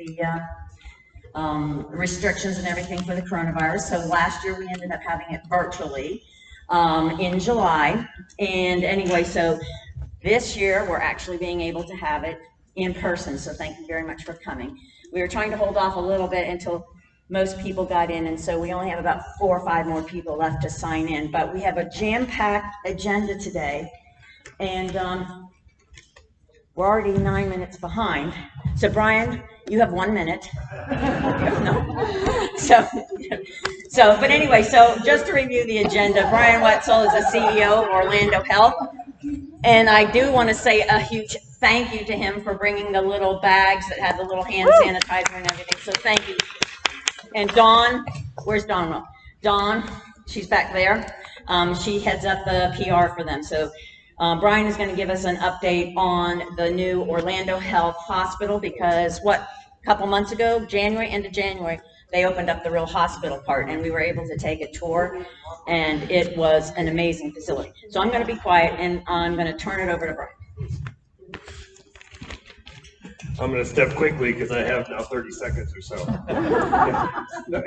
the restrictions and everything for the coronavirus. So last year we ended up having it virtually in July. And anyway, so this year we're actually being able to have it in person. So thank you very much for coming. We were trying to hold off a little bit until most people got in, and so we only have about 4 or 5 more people left to sign in. But we have a jam-packed agenda today, and we're already 9 minutes behind. So Brian, you have 1 minute. No. But anyway, so just to review the agenda, Brian Wetzel is the CEO of Orlando Health. And I do want to say a huge thank you to him for bringing the little bags that had the little hand sanitizer and everything. So thank you. And Dawn, where's Dawn? Dawn, she's back there. She heads up the PR for them. So Brian is going to give us an update on the new Orlando Health Hospital, because a couple months ago, end of January, they opened up the real hospital part, and we were able to take a tour, and it was an amazing facility. So I'm going to be quiet, and I'm going to turn it over to Brian. I'm going to step quickly because I have now 30 seconds or so.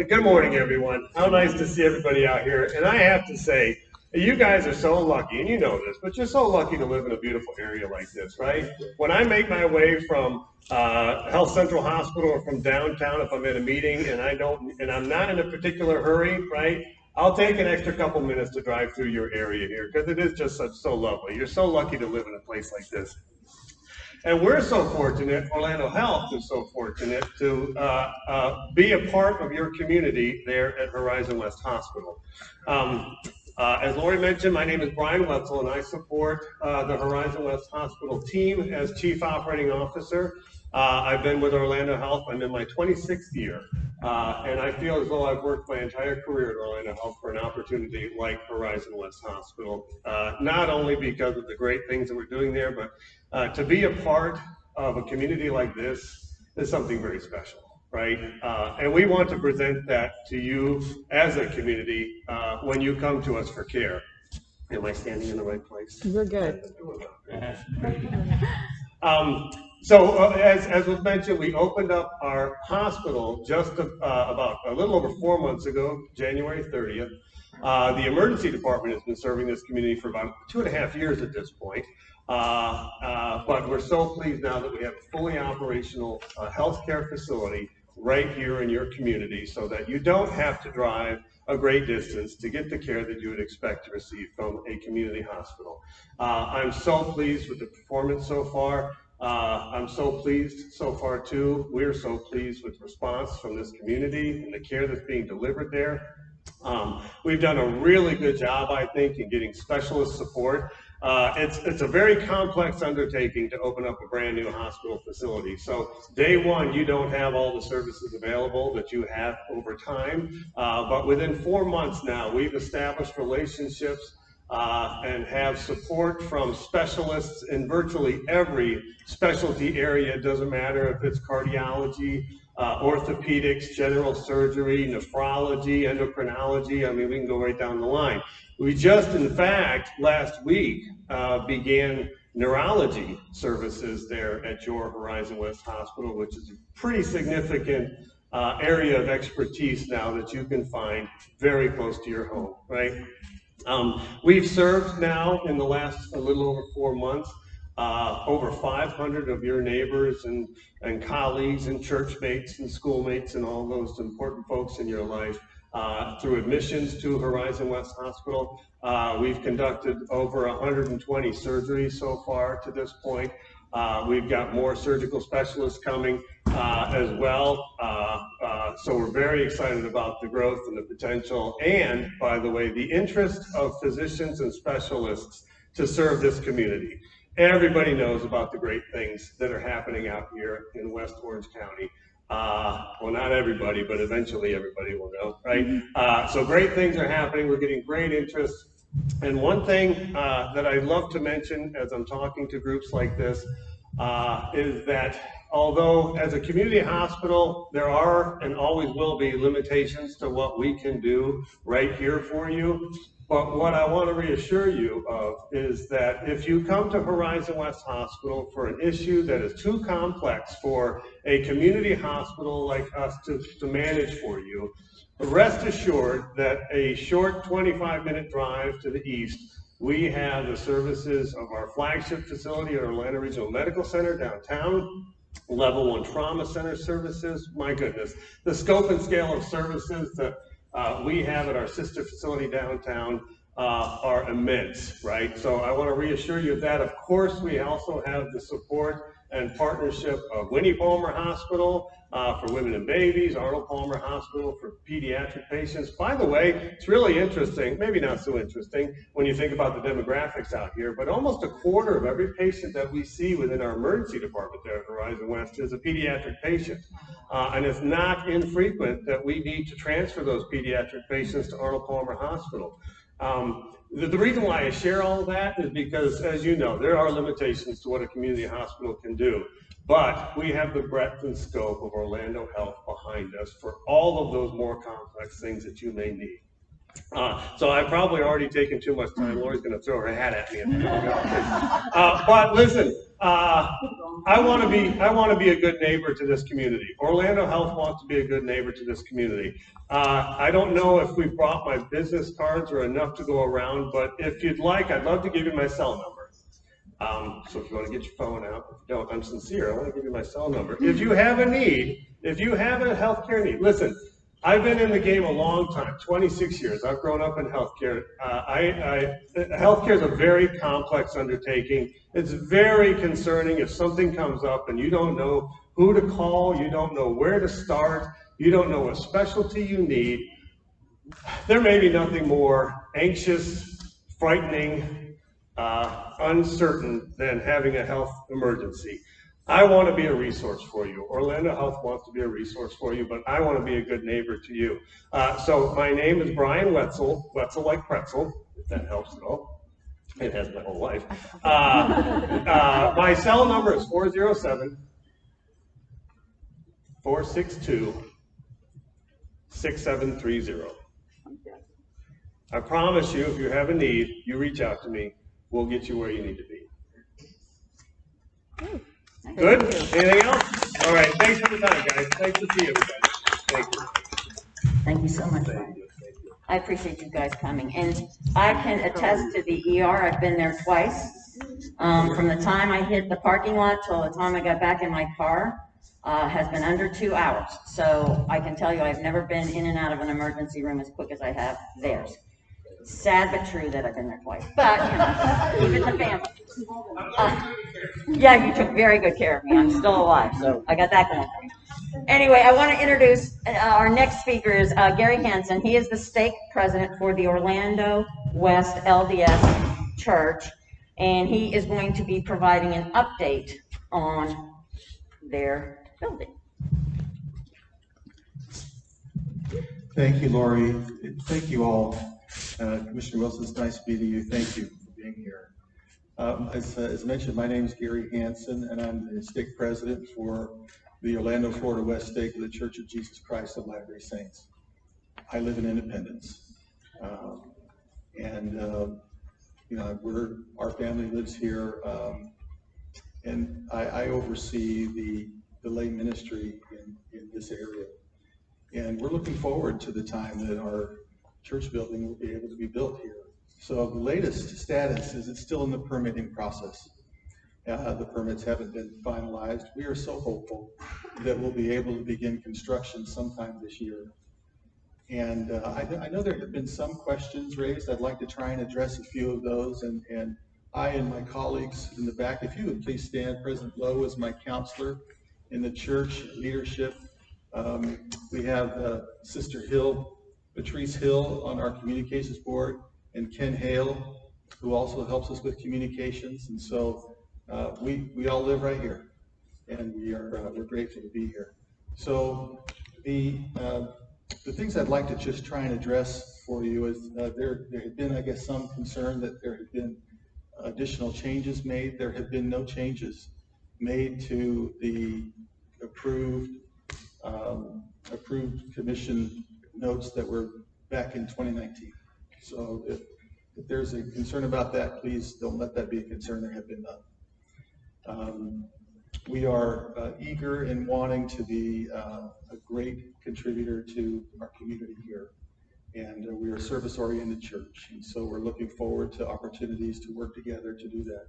Good morning, everyone. How nice to see everybody out here. And I have to say, you guys are so lucky, and you know this, but you're so lucky to live in a beautiful area like this, right? When I make my way from Health Central Hospital or from downtown, if I'm at a meeting and I'm not in a particular hurry, right? I'll take an extra couple minutes to drive through your area here because it is just so lovely. You're so lucky to live in a place like this. And we're so fortunate, Orlando Health is so fortunate to be a part of your community there at Horizon West Hospital. As Lori mentioned, my name is Brian Wetzel, and I support the Horizon West Hospital team as Chief Operating Officer. I've been with Orlando Health. I'm in my 26th year, and I feel as though I've worked my entire career at Orlando Health for an opportunity like Horizon West Hospital, not only because of the great things that we're doing there, but to be a part of a community like this is something very special, right? And we want to present that to you as a community when you come to us for care. Am I standing in the right place? You're good. As was mentioned, we opened up our hospital just about a little over 4 months ago, January 30th. The emergency department has been serving this community for about 2.5 years at this point. But we're so pleased now that we have a fully operational healthcare facility right here in your community, so that you don't have to drive a great distance to get the care that you would expect to receive from a community hospital. I'm so pleased with the performance so far. I'm so pleased so far too. We're so pleased with the response from this community and the care that's being delivered there. We've done a really good job, I think, in getting specialist support. It's a very complex undertaking to open up a brand new hospital facility. So day one, you don't have all the services available that you have over time. But within 4 months now, we've established relationships and have support from specialists in virtually every specialty area. It doesn't matter if it's cardiology, orthopedics, general surgery, nephrology, endocrinology. I mean, we can go right down the line. We just, in fact, last week began neurology services there at your Horizon West Hospital, which is a pretty significant area of expertise now that you can find very close to your home, right? We've served now in the last a little over 4 months over 500 of your neighbors and colleagues and church mates and schoolmates and all those important folks in your life through admissions to Horizon West Hospital. We've conducted over 120 surgeries so far to this point. We've got more surgical specialists coming as well. So we're very excited about the growth and the potential, and by the way, the interest of physicians and specialists to serve this community. Everybody knows about the great things that are happening out here in West Orange County. Well, not everybody, but eventually everybody will know, right? So great things are happening. We're getting great interest. And one thing that I'd love to mention as I'm talking to groups like this is that although as a community hospital, there are and always will be limitations to what we can do right here for you, But what I want to reassure you of is that if you come to Horizon West Hospital for an issue that is too complex for a community hospital like us to manage for you, rest assured that a short 25-minute drive to the east, we have the services of our flagship facility at Orlando Regional Medical Center downtown, level 1 trauma center services. My goodness, the scope and scale of services that we have at our sister facility downtown are immense, right? So I want to reassure you of that. Of course, we also have the support and partnership of Winnie Palmer Hospital for women and babies, Arnold Palmer Hospital for pediatric patients. By the way, it's really interesting, maybe not so interesting when you think about the demographics out here, but almost a quarter of every patient that we see within our emergency department there at Horizon West is a pediatric patient. And it's not infrequent that we need to transfer those pediatric patients to Arnold Palmer Hospital. The reason why I share all of that is because, as you know, there are limitations to what a community hospital can do. But we have the breadth and scope of Orlando Health behind us for all of those more complex things that you may need. So I've probably already taken too much time. Lori's going to throw her hat at me. But listen, I want to be a good neighbor to this community. Orlando Health wants to be a good neighbor to this community. I don't know if we brought my business cards or enough to go around, but if you'd like, I'd love to give you my cell number. So if you want to get your phone out, if you don't, I'm sincere. I want to give you my cell number. If you have a need, if you have a healthcare need, listen, I've been in the game a long time, 26 years. I've grown up in healthcare. Healthcare is a very complex undertaking. It's very concerning if something comes up and you don't know who to call, you don't know where to start, you don't know what specialty you need. There may be nothing more anxious, frightening, uncertain than having a health emergency. I want to be a resource for you. Orlando Health wants to be a resource for you, but I want to be a good neighbor to you. So my name is Brian Wetzel, Wetzel like pretzel, if that helps at all. It has my whole life. My cell number is 407-462-6730. I promise you, if you have a need, you reach out to me. We'll get you where you need to be. Good? Anything else? All right. Thanks for the time, guys. Thanks to see everybody. Thank you. Thank you so much. Thank you. I appreciate you guys coming. And I can attest to the ER. I've been there twice. From the time I hit the parking lot till the time I got back in my car has been under 2 hours. So I can tell you I've never been in and out of an emergency room as quick as I have theirs. Sad but true that I've been there twice. But, you know, keep it in the family. Yeah, you took very good care of me. I'm still alive, so I got that going for me. Anyway, I want to introduce our next speaker is Gary Hansen. He is the stake president for the Orlando West LDS Church, and he is going to be providing an update on their building. Thank you, Lori. Thank you all. Commissioner Wilson, it's nice to be to you. Thank you for being here. As mentioned, my name is Gary Hansen, and I'm the stake president for the Orlando, Florida West stake of the Church of Jesus Christ of Latter-day Saints. I live in Independence, you know, our family lives here, and I oversee the lay ministry in this area. And we're looking forward to the time that our church building will be able to be built here. So the latest status is it's still in the permitting process. The permits haven't been finalized. We are so hopeful that we'll be able to begin construction sometime this year. And I know there have been some questions raised. I'd like to try and address a few of those. And I and my colleagues in the back, if you would please stand. President Lowe is my counselor in the church leadership. We have Sister Hill, Patrice Hill on our communications board, and Ken Hale, who also helps us with communications. And so we all live right here, and we're grateful to be here. So the things I'd like to just try and address for you is there had been, I guess, some concern that there had been additional changes made. There have been no changes made to the approved commission notes that were back in 2019. So if there's a concern about that, please don't let that be a concern. There have been none. We are eager and wanting to be a great contributor to our community here. And we are a service-oriented church. And so we're looking forward to opportunities to work together to do that.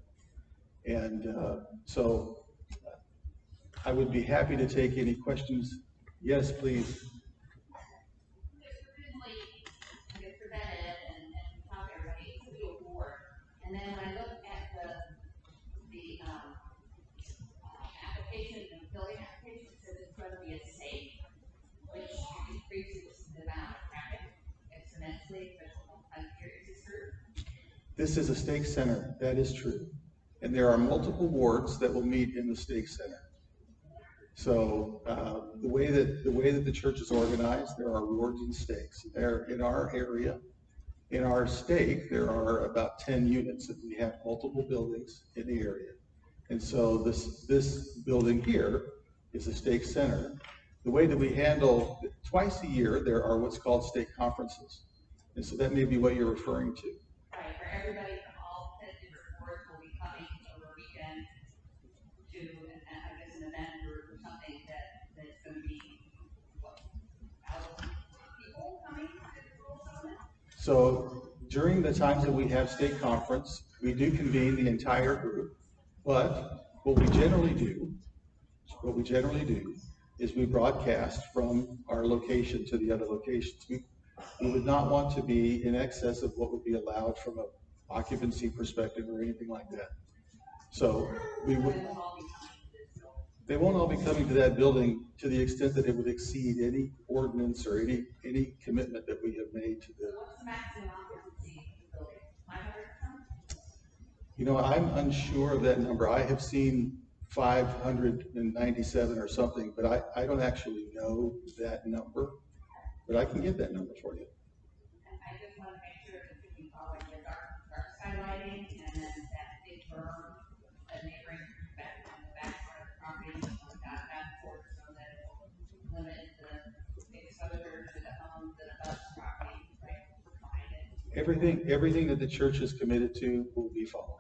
And so I would be happy to take any questions. Yes, please. And then when I look at the application, the building application, it says it's going to be a safe, which increases the amount of traffic exponentially. But I'm curious, is this true? This is a stake center. That is true. And there are multiple wards that will meet in the stake center. So the way that the church is organized, there are wards and stakes. There in our area. In our stake, there are about 10 units, and we have multiple buildings in the area. And so this building here is a stake center. The way that we handle, twice a year, there are what's called stake conferences. And so that may be what you're referring to. Right, where everybody from all 10 different boards will be coming over a weekend to, I guess, an event or something that's going to be, what, thousands of people coming to the rural settlement? So during the times that we have stake conference, we do convene the entire group. But what we generally do is we broadcast from our location to the other locations. We would not want to be in excess of what would be allowed from an occupancy perspective or anything like that. So they won't all be coming to that building to the extent that it would exceed any ordinance or any commitment that we have made to the. What's the maximum occupancy of the building? 500%? You know, I'm unsure of that number. I have seen 597 or something, but I don't actually know that number. But I can get that number for you. And I just want to make sure that you follow the dark sky lighting and then that big berm that neighboring back on the back side of the property that forward so that it will limit the exposure to the homes that abut the property right behind it. Everything that the church is committed to will be followed.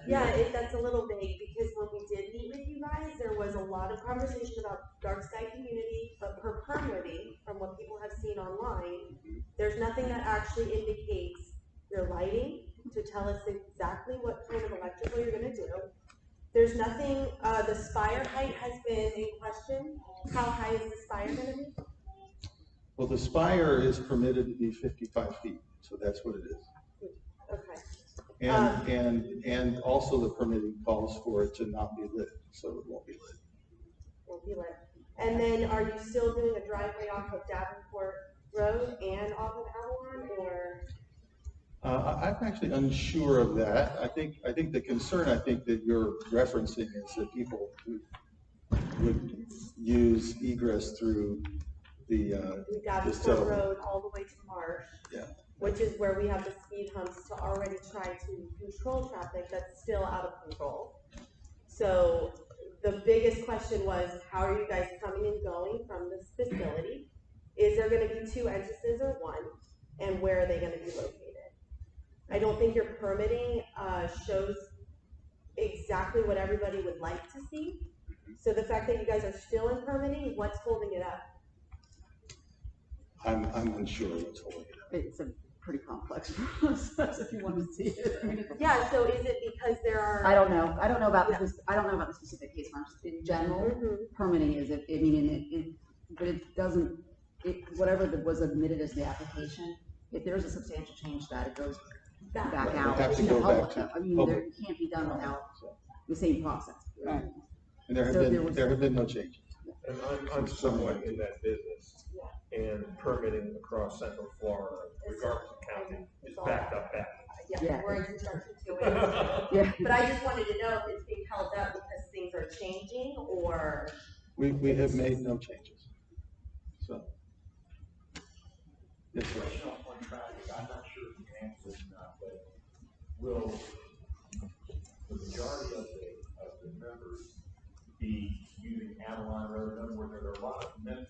Yeah, that's a little vague because when we did meet with you guys, there was a lot of conversation about dark sky community, but per permitting, from what people have seen online, there's nothing that actually indicates your lighting to tell us exactly what kind of electrical you're going to do. There's nothing, the spire height has been in question. How high is the spire going to be? Well, the spire is permitted to be 55 feet, so that's what it is. Okay. And also the permitting calls for it to not be lit, so it won't be lit. Won't be lit. And then are you still doing a driveway off of Davenport Road and off of Avalon, or? I'm actually unsure of that. I think the concern that you're referencing is that people would use egress through the Davenport Road all the way to Marsh. Yeah. Which is where we have the speed humps to already try to control traffic that's still out of control. So the biggest question was, how are you guys coming and going from this facility? Is there going to be 2 entrances or 1? And where are they going to be located? I don't think your permitting shows exactly what everybody would like to see. So the fact that you guys are still in permitting, what's holding it up? I'm unsure what's holding it up. It's a pretty complex process if you want to see it. I mean, Yeah, so is it because there are? I don't know. I don't know about this. I don't know about the specific case. Just in general, permitting is. But it doesn't. Whatever was admitted as the application, if there's a substantial change to that, it goes back out. Have to go back to public. It can't be done without the same process. Right. And there have been no changes. And I'm somewhat in that business, and permitting across Central Florida, regardless of county, is backed up back. Yeah, we're in construction too. Yeah. But I just wanted to know if it's being held up because things are changing, or? We have made no changes. So. Yes, sir. Question on traffic, I'm not sure if you answered or not, but will the majority of the members be using Avalon Road? In other words, there are a lot of members,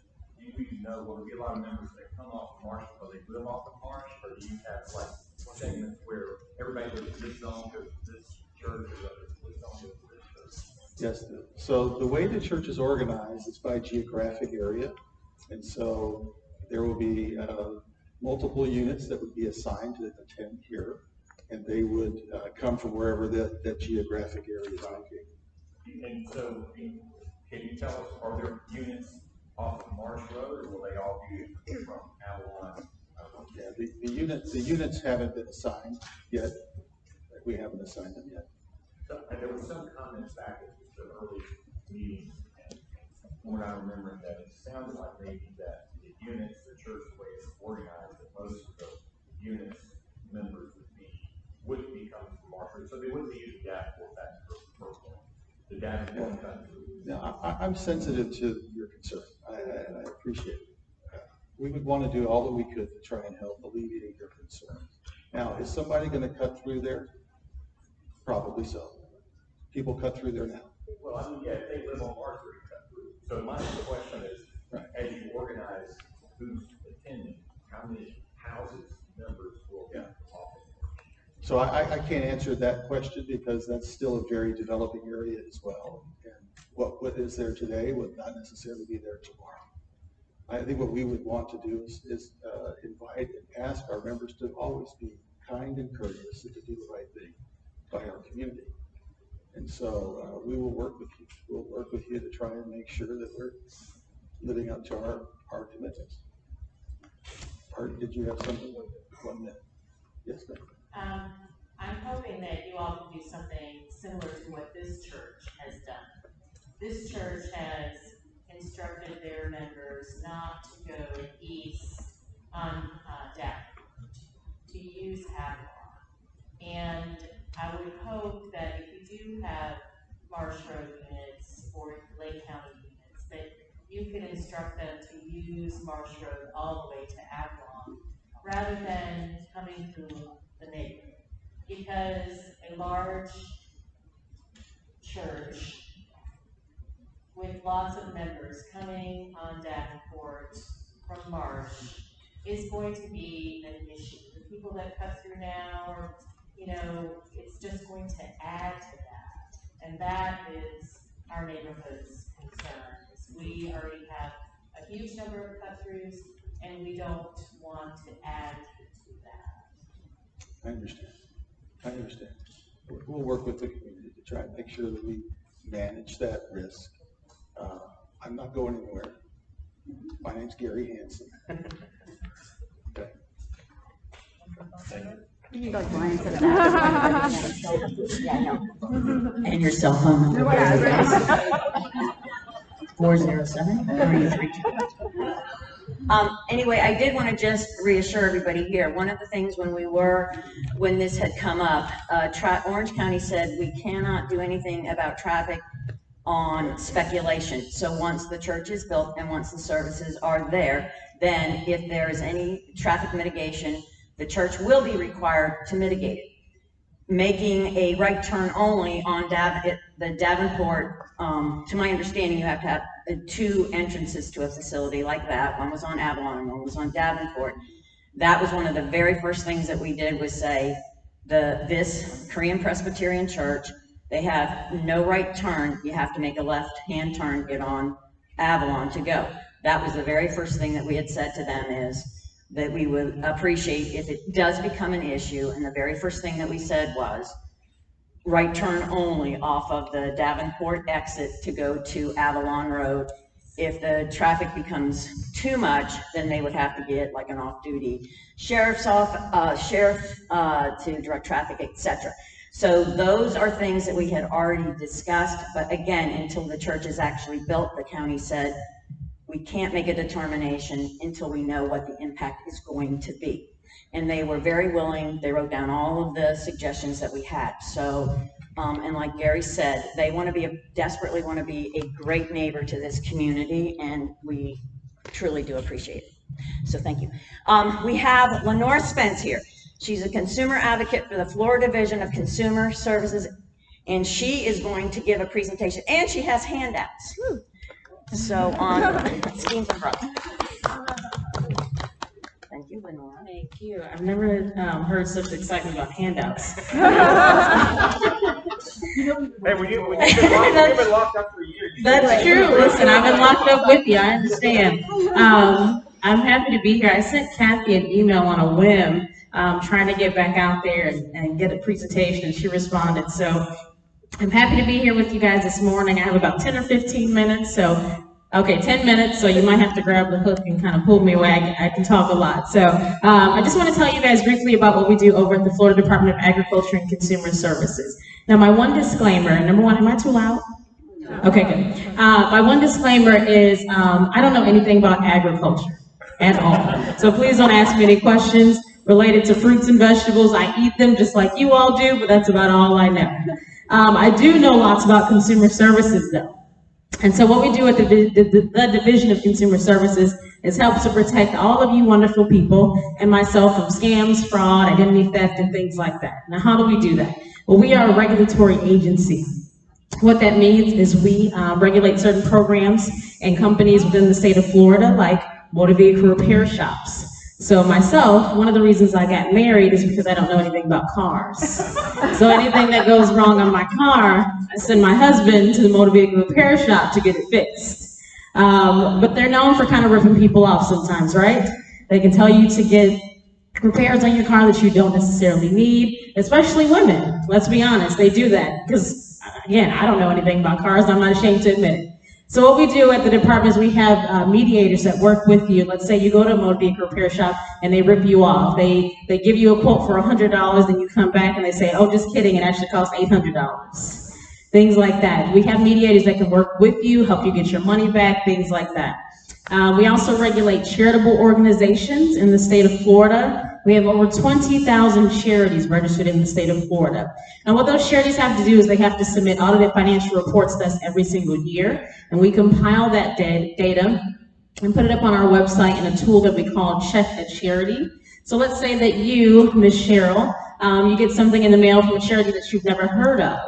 will there be a lot of members that come off Marsh because they live off of Marsh, or do you have like segments where everybody lives in this zone because this church is this zone is this church? Yes, so the way the church is organized is by geographic area. And so there will be multiple units that would be assigned to attend here. And they would come from wherever that geographic area is located. And so, can you tell us, are there units off of Marsh Road, or will they all be from Avalon? Yeah, the units haven't been assigned yet. We haven't assigned them yet. So, and there was some comments back at the early meetings, and from what I remember, that it sounded like maybe that the units, the church, the way it's organized, that most of the units members would be coming from Marsh Road, so they wouldn't be using Davenport. That's the first one. The Davenport country. Yeah, I'm sensitive to your concern, and I appreciate it. We would want to do all that we could to try and help alleviate your concern. Now, is somebody going to cut through there? Probably so. People cut through there now. Well, I mean, yeah, if they live on Marsh Road, cut through. So my question is, as you organize who's attending, how many houses members will be off? So I can't answer that question because that's still a very developing area as well. And what is there today would not necessarily be there tomorrow. I think what we would want to do is invite and ask our members to always be kind and courteous and to do the right thing by our community. And so we will work with you. We'll work with you to try and make sure that we're living up to our commitments. Art, did you have something? 1 minute. Yes, ma'am. I'm hoping that you all can do something similar to what this church has done. This church has instructed their members not to go east on Davenport, to use Avalon. And I would hope that if you do have Marsh Road units or Lake County units, that you could instruct them to use Marsh Road all the way to Avalon, rather than coming through the neighborhood. Because a large church with lots of members coming on Davenport from Marsh is going to be an issue. The people that cut through now, or, it's just going to add to that. And that is our neighborhood's concern. We already have a huge number of cut-throughs, and we don't want to add to that. I understand. We'll work with the community to try and make sure that we manage that risk. I'm not going anywhere. My name's Gary Hansen. Okay. You like Brian said that. Yeah, I know. And your cell phone number. 407. Anyway, I did want to just reassure everybody here. One of the things when this had come up, Orange County said we cannot do anything about traffic on speculation. So once the church is built and once the services are there, then if there is any traffic mitigation, the church will be required to mitigate it. Making a right turn only on the Davenport, to my understanding, you have to have 2 entrances to a facility like that. One was on Avalon and one was on Davenport. That was one of the very first things that we did, was say, this Korean Presbyterian church, they have no right turn. You have to make a left-hand turn, get on Avalon to go. That was the very first thing that we had said to them, is that we would appreciate if it does become an issue. And the very first thing that we said was right turn only off of the Davenport exit to go to Avalon Road. If the traffic becomes too much, then they would have to get like an off-duty sheriff to direct traffic, etc. So those are things that we had already discussed, but again, until the church is actually built, the county said we can't make a determination until we know what the impact is going to be. And they were very willing. They wrote down all of the suggestions that we had. So, and like Gary said, they desperately want to be a great neighbor to this community, and we truly do appreciate it. So thank you. We have Lenore Spence here. She's a consumer advocate for the Florida Division of Consumer Services, and she is going to give a presentation, and she has handouts. So on schemes and products. Thank you, Lenore. Thank you. I've never heard such excitement about handouts. Hey, when you've been locked up for a year. That's true. Listen, I've been locked up with you. I understand. I'm happy to be here. I sent Kathy an email on a whim, trying to get back out there and get a presentation, and she responded. So I'm happy to be here with you guys this morning. I have about 10 or 15 minutes, so okay, 10 minutes, so you might have to grab the hook and kind of pull me away. I can talk a lot. So I just want to tell you guys briefly about what we do over at the Florida Department of Agriculture and Consumer Services. Now, my one disclaimer, number one, am I too loud? Okay, good. My one disclaimer is I don't know anything about agriculture at all. So please don't ask me any questions related to fruits and vegetables. I eat them just like you all do, but that's about all I know. I do know lots about consumer services, though. And so what we do at the Division of Consumer Services is help to protect all of you wonderful people and myself from scams, fraud, identity theft, and things like that. Now, how do we do that? Well, we are a regulatory agency. What that means is we regulate certain programs and companies within the state of Florida, like motor vehicle repair shops. So myself, one of the reasons I got married is because I don't know anything about cars. So anything that goes wrong on my car, I send my husband to the motor vehicle repair shop to get it fixed. But they're known for kind of ripping people off sometimes, right? They can tell you to get repairs on your car that you don't necessarily need, especially women. Let's be honest, they do that because, again, I don't know anything about cars. I'm not ashamed to admit it. So what we do at the department is we have mediators that work with you. Let's say you go to a motor vehicle repair shop and they rip you off. They give you a quote for $100, then you come back and they say, oh, just kidding, it actually costs $800. Things like that. We have mediators that can work with you, help you get your money back, things like that. We also regulate charitable organizations in the state of Florida. We have over 20,000 charities registered in the state of Florida. And what those charities have to do is they have to submit audited financial reports to us every single year. And we compile that data and put it up on our website in a tool that we call Check a Charity. So let's say that you, Ms. Cheryl, you get something in the mail from a charity that you've never heard of.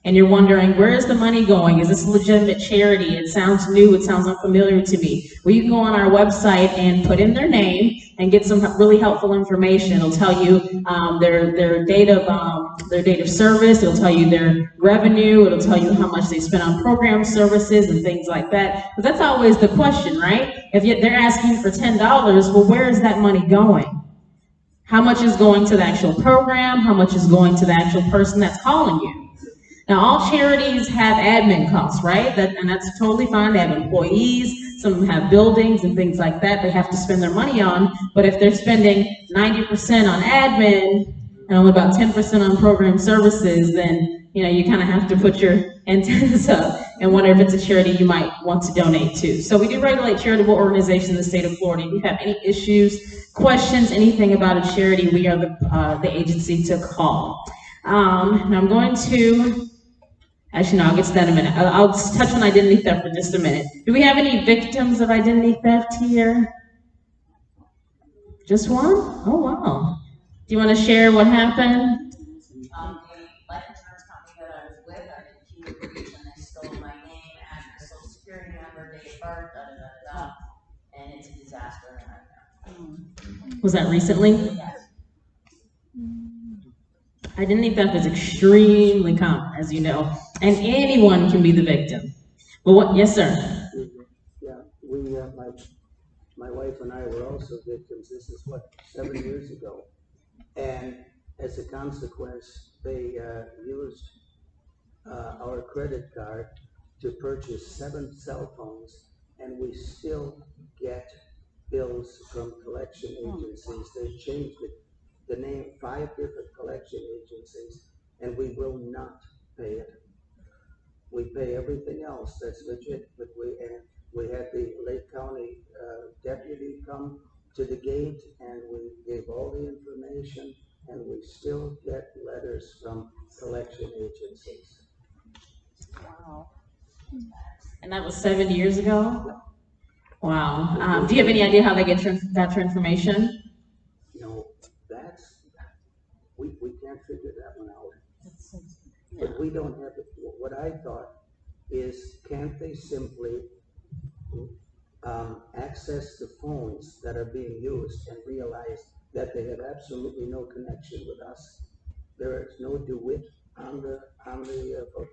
And you're wondering, where is the money going? Is this a legitimate charity? It sounds new, it sounds unfamiliar to me. Well, you can go on our website and put in their name and get some really helpful information. It'll tell you their date of service, it'll tell you their revenue, it'll tell you how much they spend on program services and things like that. But that's always the question, right? If they're asking for $10, well, where is that money going? How much is going to the actual program? How much is going to the actual person that's calling you? Now, all charities have admin costs, right? And that's totally fine. They have employees, some of them have buildings and things like that they have to spend their money on. But if they're spending 90% on admin and only about 10% on program services, then you kind of have to put your antennas up and wonder if it's a charity you might want to donate to. So we do regulate charitable organizations in the state of Florida. If you have any issues, questions, anything about a charity, we are the agency to call. Now I'm going to... Actually, no, I'll get to that in a minute. I'll touch on identity theft for just a minute. Do we have any victims of identity theft here? Just one? Oh, wow. Do you want to share what happened? The life insurance company that I was with, I did a key breach and they stole my name, address, social security number, date of birth, and it's a disaster right now. Was that recently? Yes. Identity theft is extremely common, as you know, and anyone can be the victim. But what? Yes, sir. Yeah, my wife and I were also victims. This is 7 years ago, and as a consequence, they used our credit card to purchase 7 cell phones, and we still get bills from collection agencies. They changed the name 5 different collection agencies, and we will not pay it. We pay everything else that's legit, but we had the Lake County deputy come to the gate, and we gave all the information, and we still get letters from collection agencies. Wow. And that was 7 years ago? Wow. Do you have any idea how they got your information? No, we can't figure that one out. But we don't have it. What I thought is, can't they simply access the phones that are being used and realize that they have absolutely no connection with us. There is no DeWitt on the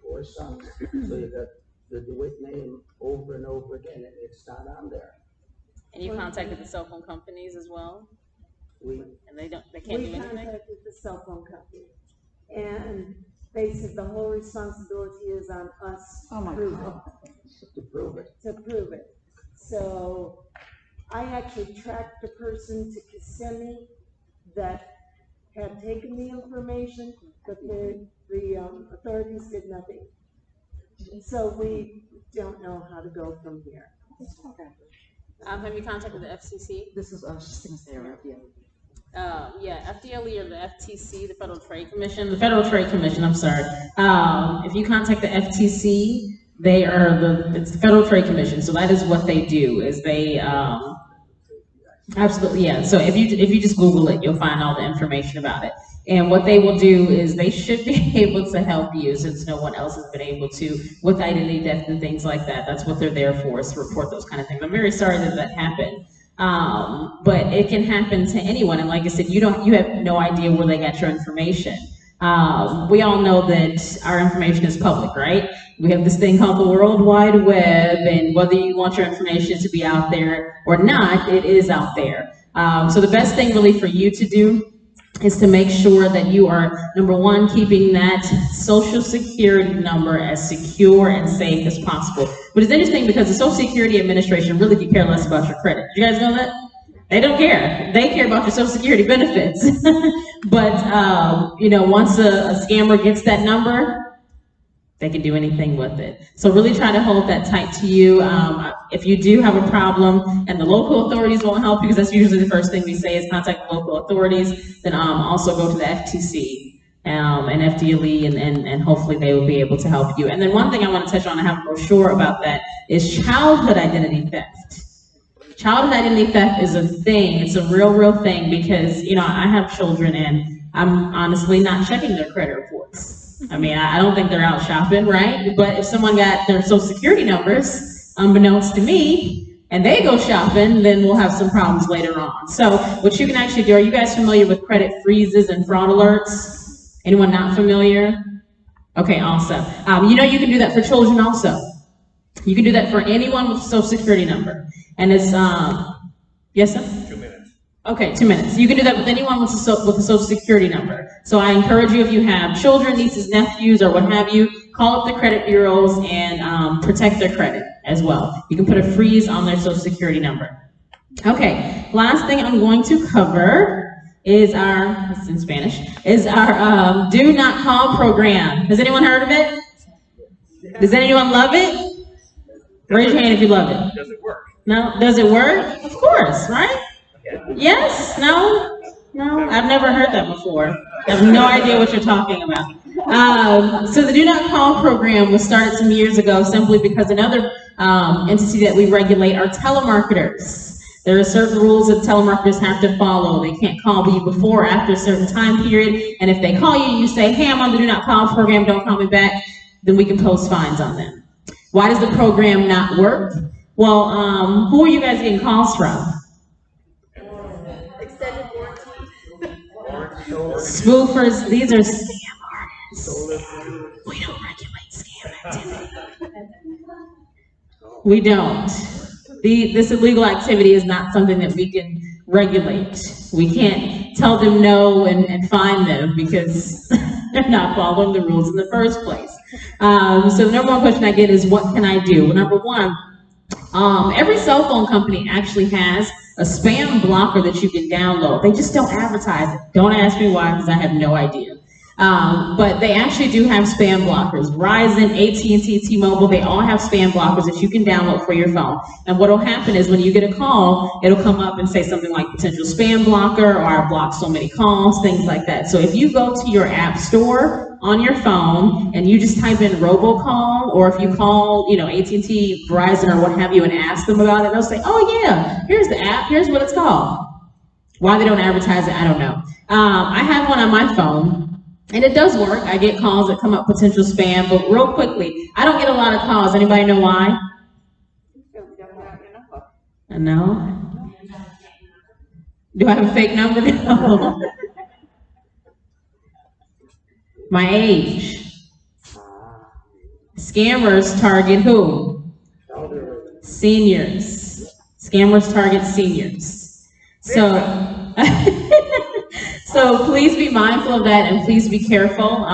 force on there. So you got the DeWitt name over and over again, and it's not on there. And you contacted the cell phone companies as well? We And they can't do anything? We contacted the cell phone company, and they said the whole responsibility is on us Oh my God. to prove it. to prove it. So I actually tracked the person to Kissimmee that had taken the information, but the authorities did nothing. So we don't know how to go from here. Have you contacted the FCC? This is, I was just gonna say, yeah. Yeah, FDLE or the FTC, the Federal Trade Commission, I'm sorry. If you contact the FTC, it's the Federal Trade Commission, so that is what they do, is they, absolutely, yeah. So if you just Google it, you'll find all the information about it. And what they will do is they should be able to help you, since no one else has been able to, with identity theft and things like that. That's what they're there for, is to report those kind of things. I'm very sorry that happened. But it can happen to anyone. And like I said, you have no idea where they got your information. We all know that our information is public, right? We have this thing called the World Wide Web, and whether you want your information to be out there or not, it is out there. So the best thing really for you to do is to make sure that you are, number one, keeping that social security number as secure and safe as possible. But it's interesting because the Social Security Administration really could care less about your credit. You guys know that? They don't care. They care about your Social Security benefits. But, once a scammer gets that number, they can do anything with it. So really try to hold that tight to you. If you do have a problem and the local authorities won't help you, because that's usually the first thing we say is contact the local authorities, then also go to the FTC and FDLE, and hopefully they will be able to help you. And then one thing I want to touch on, I have a brochure about that, is childhood identity theft. Childhood identity theft is a thing. It's a real thing, because, I have children and I'm honestly not checking their credit reports. I mean, I don't think they're out shopping, right? But if someone got their Social Security numbers, unbeknownst to me, and they go shopping, then we'll have some problems later on. So what you can actually do, are you guys familiar with credit freezes and fraud alerts? Anyone not familiar? Okay, awesome. You can do that for children also. You can do that for anyone with a Social Security number. And it's, yes, sir? 2 minutes. Okay, 2 minutes. You can do that with anyone with a Social Security number. So I encourage you, if you have children, nieces, nephews, or what have you, call up the credit bureaus and protect their credit as well. You can put a freeze on their Social Security number. Okay, last thing I'm going to cover is it's in Spanish, is our Do Not Call program. Has anyone heard of it? Does anyone love it? Raise your hand if you love it. Does it work? No? Does it work? Of course, right? Yes? No? No? I've never heard that before. I have no idea what you're talking about. So the Do Not Call program was started some years ago simply because another entity that we regulate are telemarketers. There are certain rules that telemarketers have to follow. They can't call you before or after a certain time period. And if they call you, you say, hey, I'm on the Do Not Call program, don't call me back, then we can post fines on them. Why does the program not work? Well, who are you guys getting calls from? Extended warranty. Spoofers, these are scam artists. We don't regulate scam activity. We don't. This illegal activity is not something that we can regulate. We can't tell them no and fine them because they're not following the rules in the first place. So the number one question I get is, what can I do? Well, number one, every cell phone company actually has a spam blocker that you can download. They just don't advertise it. Don't ask me why, because I have no idea. But they actually do have spam blockers. Verizon, AT&T, T-Mobile, they all have spam blockers that you can download for your phone. And what will happen is when you get a call, it'll come up and say something like potential spam blocker, or I blocked so many calls, things like that. So if you go to your app store on your phone and you just type in robocall, or if you call, AT&T, Verizon, or what have you, and ask them about it, they'll say, oh yeah, here's the app, here's what it's called. Why they don't advertise it, I don't know. I have one on my phone. And it does work. I get calls that come up potential spam, but real quickly, I don't get a lot of calls. Anybody know why? No? Do I have a fake number? No. My age. Scammers target who? Seniors. Scammers target seniors. So, so please be mindful of that and please be careful.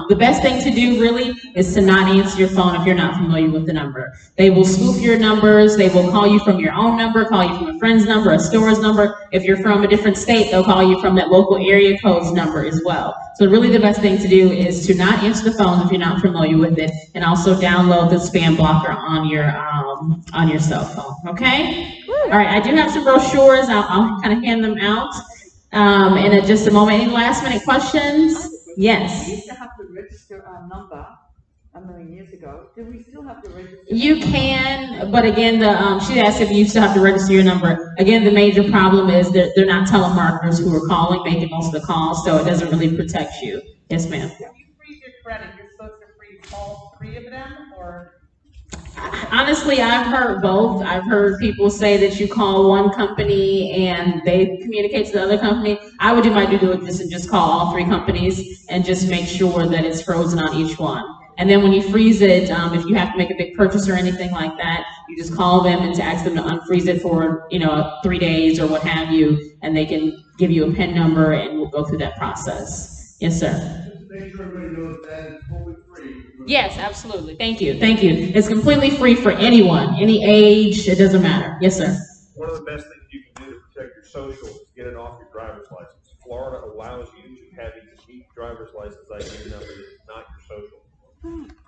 The best thing to do really is to not answer your phone if you're not familiar with the number. They will spoof your numbers. They will call you from your own number, call you from a friend's number, a store's number. If you're from a different state, they'll call you from that local area code's number as well. So really the best thing to do is to not answer the phone if you're not familiar with it, and also download the spam blocker on your cell phone, okay? All right, I do have some brochures. I'll kind of hand them out in just a moment. Any last minute questions? Yes. We used to have to register our number a million years ago. Do we still have to register? You can, but again, she asked if you still have to register your number. Again, the major problem is that they're not telemarketers who are calling, making most of the calls, so it doesn't really protect you. Yes, ma'am. If you freeze your credit, you're supposed to freeze all three of them, or? Honestly, I've heard both. I've heard people say that you call one company and they communicate to the other company. I would do my due diligence and just call all three companies and just make sure that it's frozen on each one. And then when you freeze it, if you have to make a big purchase or anything like that, you just call them and to ask them to unfreeze it for 3 days or what have you, and they can give you a PIN number and we'll go through that process. Yes, sir. Make sure everybody knows that it's fully free. Yes, absolutely. Thank you. Thank you. It's completely free for anyone, any age, it doesn't matter. Yes, sir. One of the best things you can do to protect your social is get it off your driver's license. Florida allows you to have a unique driver's license ID number that is not your social.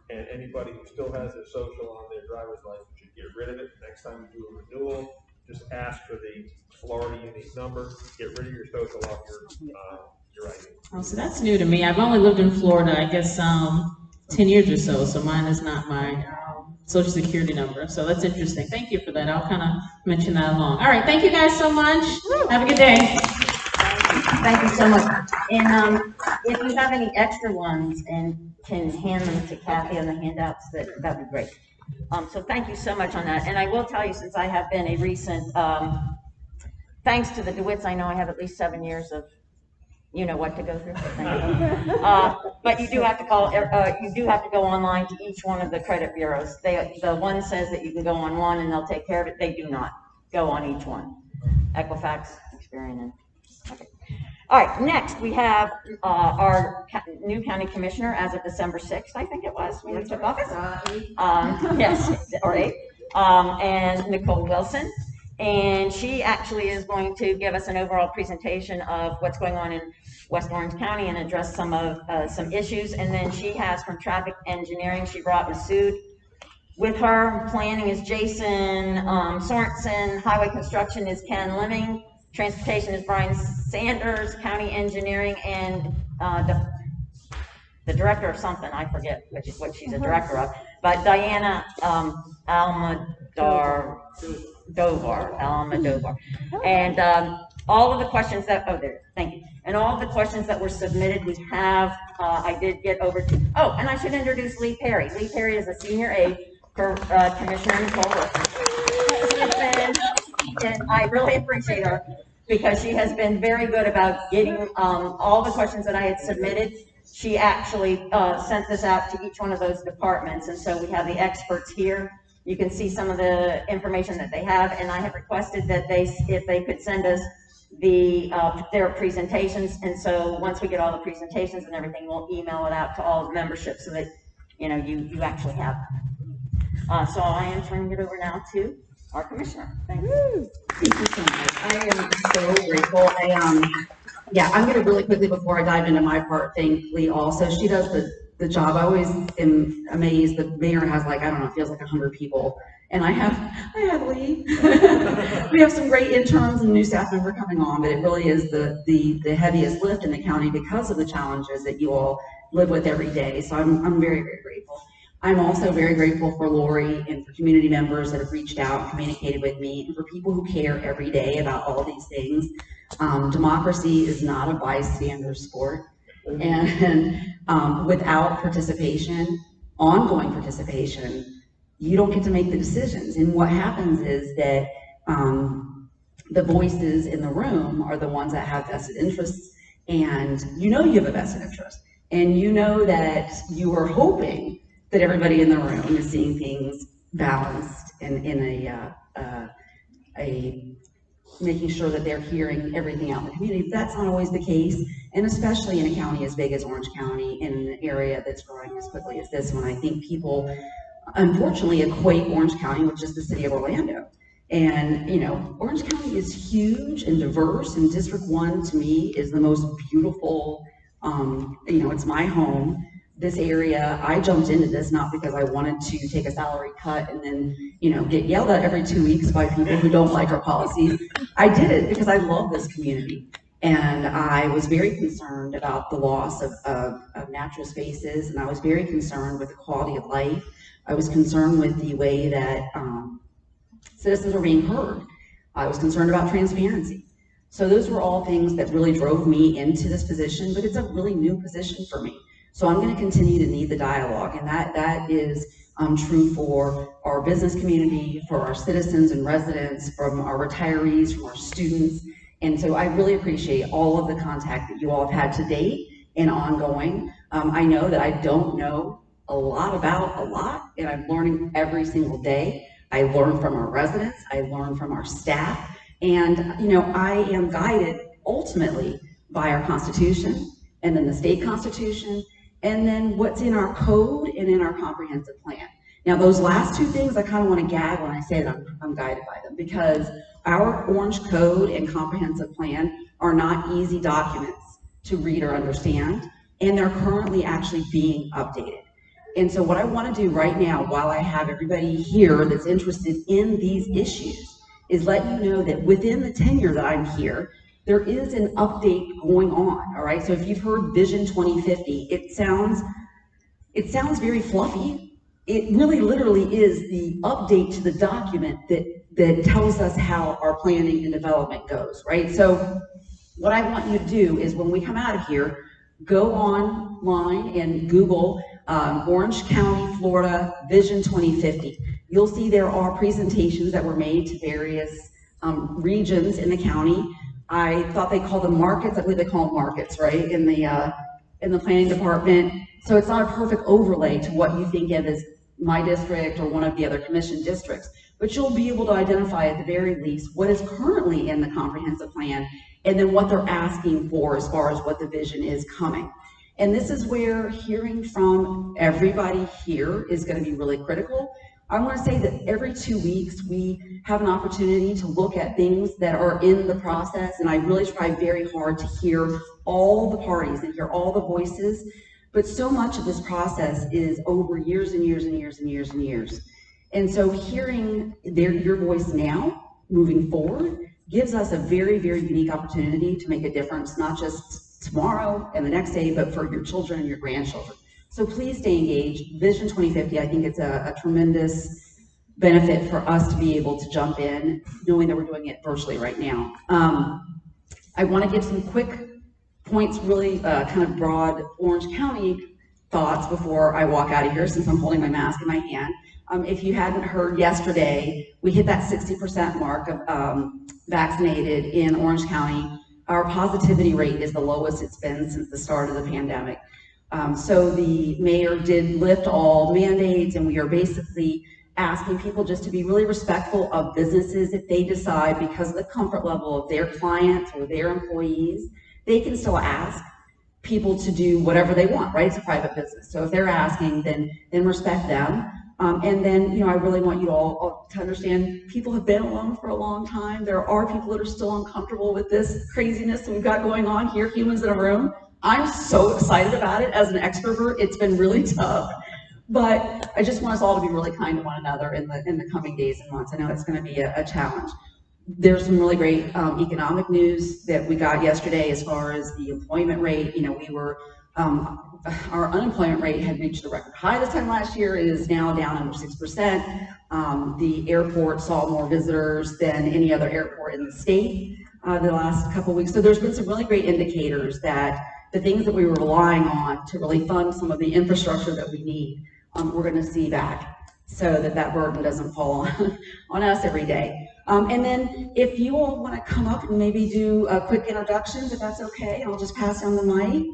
And anybody who still has their social on their driver's license should get rid of it. Next time you do a renewal, just ask for the Florida unique number. Get rid of your social off your ID. Oh, so that's new to me. I've only lived in Florida, I guess, 10 years or so, so mine is not my social security number. So that's interesting. Thank you for that. I'll kind of mention that along. All right, thank you guys so much. Have a good day. Thank you so much. And if you have any extra ones and can hand them to Kathy on the handouts, that'd be great. So thank you so much on that. And I will tell you, since I have been a recent, thanks to the DeWitts, I know I have at least 7 years of what to go through. But you do have to call. You do have to go online to each one of the credit bureaus. The one says that you can go on one and they'll take care of it. They do not go on each one. Equifax, Experian, and okay. All right. Next, we have our new county commissioner as of December 6th. I think it was when he took office. Yes, or 8th. And Nicole Wilson. And she actually is going to give us an overall presentation of what's going on in West Orange County and address some issues. And then she has from traffic engineering, she brought Masood with her. Planning is Jason Sorensen. Highway construction is Ken Lemming. Transportation is Brian Sanders. County engineering and the director of something, I forget what she's a director of, but Diana Almodovar. And all of the questions that, thank you. And all of the questions that were submitted, we have, I did get over to, and I should introduce Lee Perry. Lee Perry is a senior aide for Commissioner Nicole Wilson. And I really appreciate her because she has been very good about getting all the questions that I had submitted. She actually sent this out to each one of those departments. And so we have the experts here. You can see some of the information that they have, and I have requested that if they could send us their presentations, and so once we get all the presentations and everything, we'll email it out to all the membership so that you actually have them. So I am turning it over now to our commissioner. Thank you. Thank you so much. I am so grateful. I'm going to really quickly before I dive into my part thank Lee also. She does the job. I always am amazed. The mayor has it feels like 100 people. And I have Lee. We have some great interns and new staff member coming on, but it really is the heaviest lift in the county because of the challenges that you all live with every day. So I'm very, very grateful. I'm also very grateful for Lori and for community members that have reached out and communicated with me, and for people who care every day about all these things. Democracy is not a bystander sport. And without participation, ongoing participation, you don't get to make the decisions. And what happens is that the voices in the room are the ones that have vested interests, and you know you have a vested interest, and you know that you are hoping that everybody in the room is seeing things balanced and in a making sure that they're hearing everything out in the community. That's not always the case, and especially in a county as big as Orange County, in an area that's growing as quickly as this one. I think people unfortunately equate Orange County with just the city of Orlando. And, you know, Orange County is huge and diverse, and District 1 to me is the most beautiful, you know, it's my home. This area, I jumped into this not because I wanted to take a salary cut and then, you know, get yelled at every 2 weeks by people who don't like our policies. I did it because I love this community. And I was very concerned about the loss of natural spaces, and I was very concerned with the quality of life. I was concerned with the way that citizens were being heard. I was concerned about transparency. So those were all things that really drove me into this position, but it's a really new position for me. So I'm going to continue to need the dialogue, and that is true for our business community, for our citizens and residents, from our retirees, from our students. And so I really appreciate all of the contact that you all have had to date and ongoing. I know that I don't know a lot about a lot, and I'm learning every single day. I learn from our residents, I learn from our staff, and you know, I am guided ultimately by our Constitution, and then the state Constitution, and then what's in our code and in our comprehensive plan. Now, those last two things, I kind of want to gag when I say that I'm guided by them, because our Orange Code and comprehensive plan are not easy documents to read or understand, and they're currently actually being updated. And so what I want to do right now, while I have everybody here that's interested in these issues, is let you know that within the tenure that I'm here, there is an update going on, all right? So if you've heard Vision 2050, it sounds very fluffy. It really literally is the update to the document that tells us how our planning and development goes, right? So what I want you to do is, when we come out of here, go online and Google Orange County, Florida, Vision 2050. You'll see there are presentations that were made to various regions in the county. I thought they called them markets. I believe they call them markets, right, in the planning department. So it's not a perfect overlay to what you think of as my district or one of the other commission districts, but you'll be able to identify at the very least what is currently in the comprehensive plan, and then what they're asking for as far as what the vision is coming. And this is where hearing from everybody here is going to be really critical. I want to say that every 2 weeks we have an opportunity to look at things that are in the process, and I really try very hard to hear all the parties and hear all the voices, but so much of this process is over years and years and years and years and years. And so hearing your voice now, moving forward, gives us a very, very unique opportunity to make a difference, not just tomorrow and the next day, but for your children and your grandchildren. So please stay engaged. Vision 2050, I think it's a tremendous benefit for us to be able to jump in, knowing that we're doing it virtually right now. I want to give some quick points, really kind of broad Orange County thoughts before I walk out of here, since I'm holding my mask in my hand. If you hadn't heard, yesterday, we hit that 60% mark of vaccinated in Orange County. Our positivity rate is the lowest it's been since the start of the pandemic. So the mayor did lift all mandates, and we are basically asking people just to be really respectful of businesses. If they decide, because of the comfort level of their clients or their employees, they can still ask people to do whatever they want, right? It's a private business. So if they're asking, then respect them. And then, you know, I really want you all to understand, people have been alone for a long time. There are people that are still uncomfortable with this craziness that we've got going on here, humans in a room. I'm so excited about it as an extrovert. It's been really tough, but I just want us all to be really kind to one another in the coming days and months. I know it's going to be a challenge. There's some really great economic news that we got yesterday as far as the employment rate. You know, we were, our unemployment rate had reached a record high this time last year. It is now down under 6%. The airport saw more visitors than any other airport in the state the last couple of weeks. So there's been some really great indicators that the things that we were relying on to really fund some of the infrastructure that we need, we're going to see back. so that that burden doesn't fall on us every day. And then if you all want to come up and maybe do quick introductions, if that's okay, I'll just pass down the mic.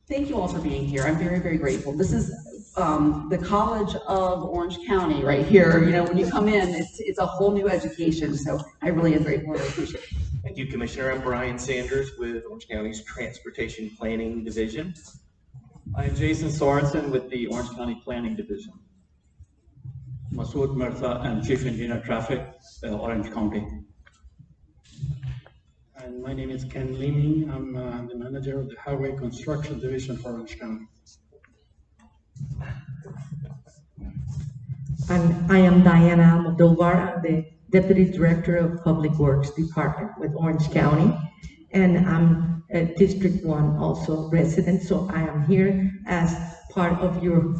Thank you all for being here. I'm very, very grateful. This is the College of Orange County right here. You know, when you come in, it's a whole new education. So I really am grateful. I really appreciate it. Thank you, Commissioner. I'm Brian Sanders with Orange County's Transportation Planning Division. I'm Jason Sorensen with the Orange County Planning Division. Masood Mirza, I'm Chief Engineer Traffic, Orange County. And my name is Ken Leeming. I'm the manager of the Highway Construction Division for Orange County. I am Diana Modovar. I'm the Deputy Director of Public Works Department with Orange County. And I'm a District 1 also resident, so I am here as part of you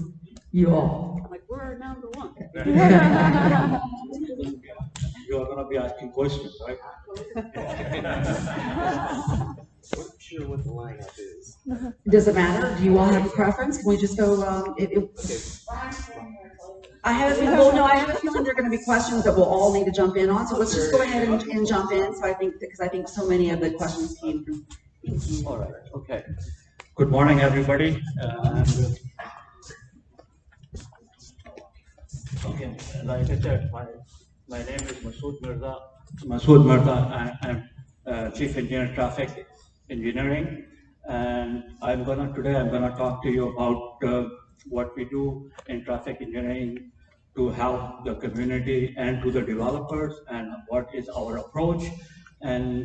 all. Like, we're number one. You are going to be asking questions, right? I'm sure what the lineup is. Does it matter? Do you all have a preference? Can we just go? I have a feeling. Well, no, I have a feeling there are going to be questions that we'll all need to jump in on. So let's just go ahead and jump in. So I think because I think so many of the questions came from. All right. Okay. Good morning, everybody. Okay, like I said, my name is Masood Mirza. Masood Mirza. I'm Chief Engineer Traffic Engineering, and today I'm gonna talk to you about what we do in traffic engineering to help the community and to the developers, and what is our approach. And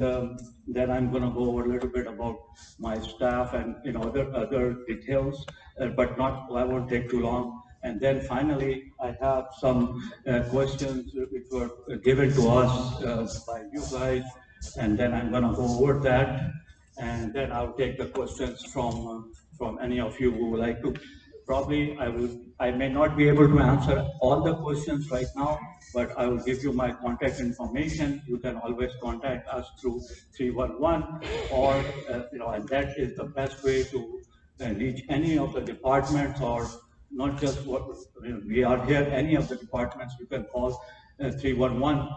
then I'm going to go over a little bit about my staff and other details, but I won't take too long. And then finally, I have some questions which were given to us by you guys, and then I'm going to go over that, and then I'll take the questions from any of you who would like to. Probably I may not be able to answer all the questions right now, but I will give you my contact information. You can always contact us through 311, or and that is the best way to reach any of the departments, or not just we are here. Any of the departments you can call 311.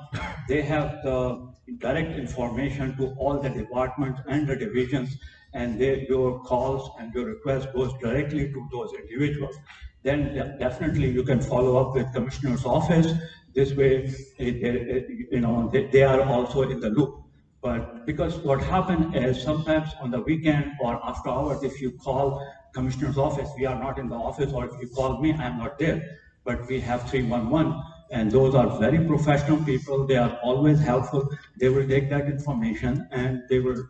They have the direct information to all the departments and the divisions, and your calls and your request goes directly to those individuals. Then definitely you can follow up with Commissioner's office. This way, they are also in the loop. But because what happened is sometimes on the weekend or after hours, if you call Commissioner's office, we are not in the office, or if you call me, I'm not there. But we have 311, and those are very professional people. They are always helpful. They will take that information and they will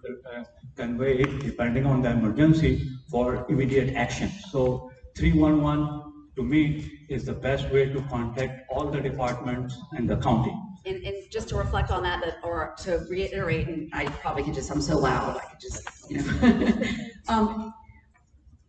convey it depending on the emergency for immediate action. So 311 to me is the best way to contact all the departments in the county. And just to reflect on that, or to reiterate, and I probably could just, I'm so loud, I could just,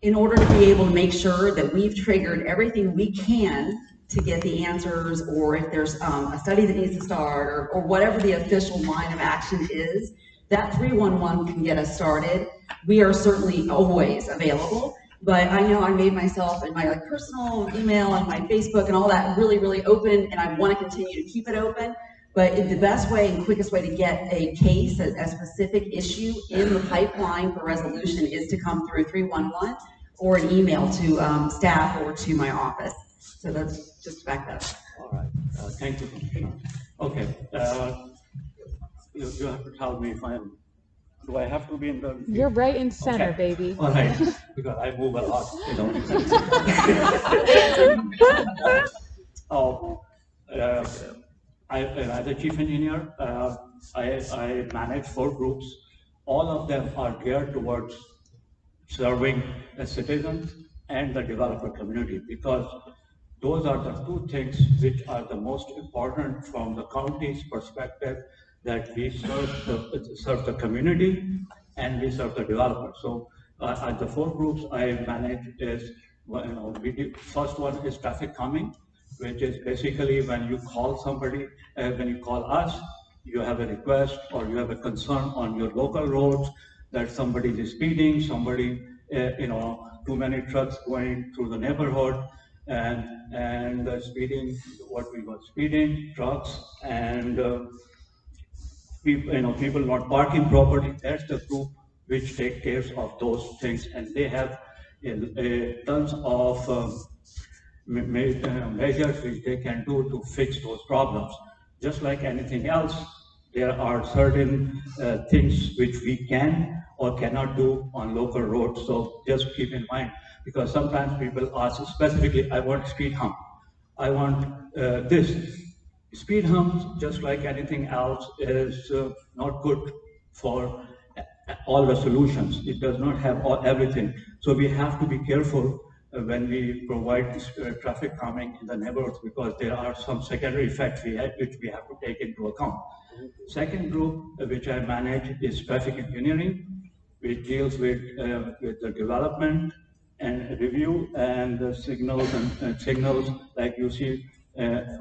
in order to be able to make sure that we've triggered everything we can to get the answers, or if there's a study that needs to start, or whatever the official line of action is, that 311 can get us started. We are certainly always available, but I know I made myself and my personal email and my Facebook and all that really, really open, and I want to continue to keep it open. But the best way and quickest way to get a case, a specific issue in the pipeline for resolution, is to come through 311 or an email to staff or to my office. So that's just to back that up. All right. Thank you, Commissioner. Okay. You have to tell me if do I have to be in the... You're right in center, okay. baby. All right, because I move a lot, as a chief engineer, I manage 4 groups. All of them are geared towards serving the citizens and the developer community, because those are the 2 things which are the most important from the county's perspective, that we serve the community and we serve the developers. So at the 4 groups I manage is, first one is traffic calming, which is basically when you call somebody, when you call us, you have a request or you have a concern on your local roads that somebody is speeding, somebody, too many trucks going through the neighborhood, and speeding, what we were speeding, trucks, and people, people not parking properly. That's the group which take care of those things, and they have tons of measures which they can do to fix those problems. Just like anything else, there are certain things which we can or cannot do on local roads. So just keep in mind, because sometimes people ask specifically, I want speed hump, I want this. Speed humps, just like anything else, is not good for all the solutions. It does not have everything. So we have to be careful when we provide traffic calming in the neighborhoods, because there are some secondary effects which we have to take into account. Second group which I manage is traffic engineering, which deals with the development and review and the signals and signals, like you see,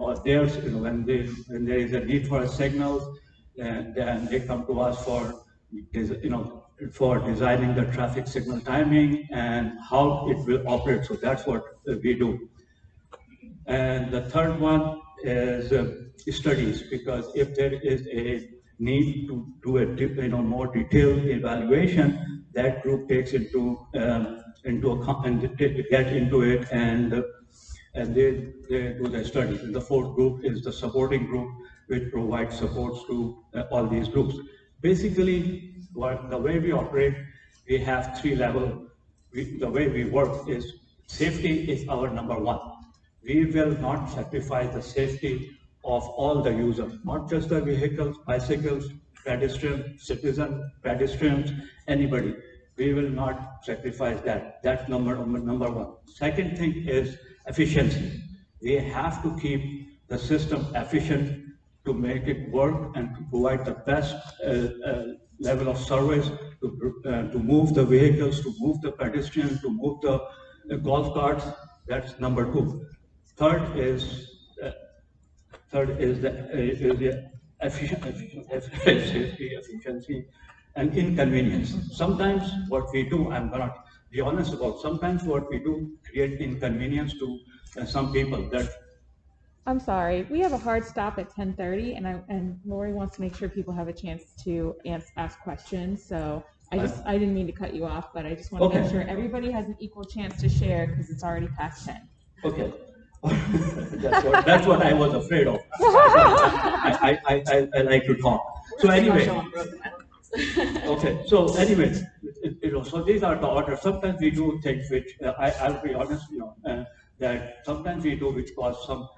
or there's, when there is a need for a signal, then they come to us for, for designing the traffic signal timing and how it will operate. So that's what we do. And the third one is studies, because if there is a need to do a more detailed evaluation, that group takes into account and get into it, and they do the studies. And the fourth group is the supporting group, which provides supports to all these groups. Basically, the way we operate, we have three levels. The way we work is safety is our number one. We will not sacrifice the safety of all the users, not just the vehicles, bicycles, pedestrians, citizens, pedestrians, anybody. We will not sacrifice that. That's number one. Second thing is efficiency. We have to keep the system efficient to make it work and to provide the best level of service, to move the vehicles, to move the pedestrians, to move the golf carts. That's number two. Third is the safety, efficiency, and inconvenience. Sometimes what we do, I'm gonna be honest about, sometimes what we do create inconvenience to some people. That I'm sorry, we have a hard stop at 10:30, and Lori wants to make sure people have a chance to ask questions. So I didn't mean to cut you off, but I just want to make sure everybody has an equal chance to share, because it's already past 10. Okay. that's what I was afraid of. I like to talk. So anyway, okay. So anyway, so these are the orders. Sometimes we do things which I'll be honest, that sometimes we do which cause some